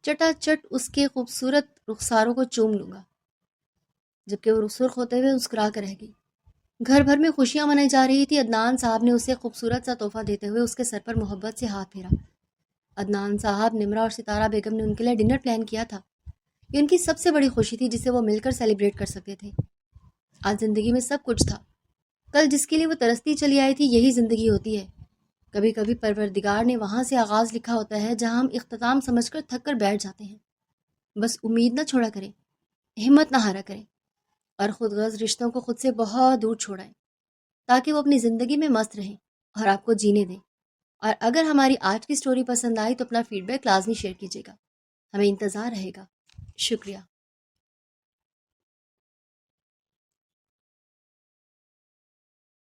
چٹا چٹ اس کے خوبصورت رخساروں کو چوم لوں گا، جبکہ وہ سرخ ہوتے ہوئے مسکرا کر رہ گئی۔ گھر بھر میں خوشیاں منائی جا رہی تھی۔ عدنان صاحب نے اسے خوبصورت سا تحفہ دیتے ہوئے اس کے سر پر محبت سے ہاتھ پھیرا۔ عدنان صاحب، نمرہ اور ستارہ بیگم نے ان کے لیے ڈنر پلان کیا تھا۔ یہ ان کی سب سے بڑی خوشی تھی جسے وہ مل کر سیلیبریٹ کر سکتے تھے۔ آج زندگی میں سب کچھ تھا۔ کل جس کے لیے وہ ترستی چلی آئی تھی یہی زندگی ہوتی ہے۔ کبھی کبھی پروردگار نے وہاں سے آغاز لکھا ہوتا ہے جہاں ہم اختتام سمجھ کر تھک کر بیٹھ جاتے ہیں۔ بس امید نہ چھوڑا کریں، ہمت نہ ہارا کریں، اور خود غرض رشتوں کو خود سے بہت دور چھوڑائیں تاکہ وہ اپنی زندگی میں مست رہیں اور آپ کو جینے دیں۔ اور اگر ہماری آج کی سٹوری پسند آئی تو اپنا فیڈ بیک لازمی شیئر کیجیے گا، ہمیں انتظار رہے گا۔ شکریہ۔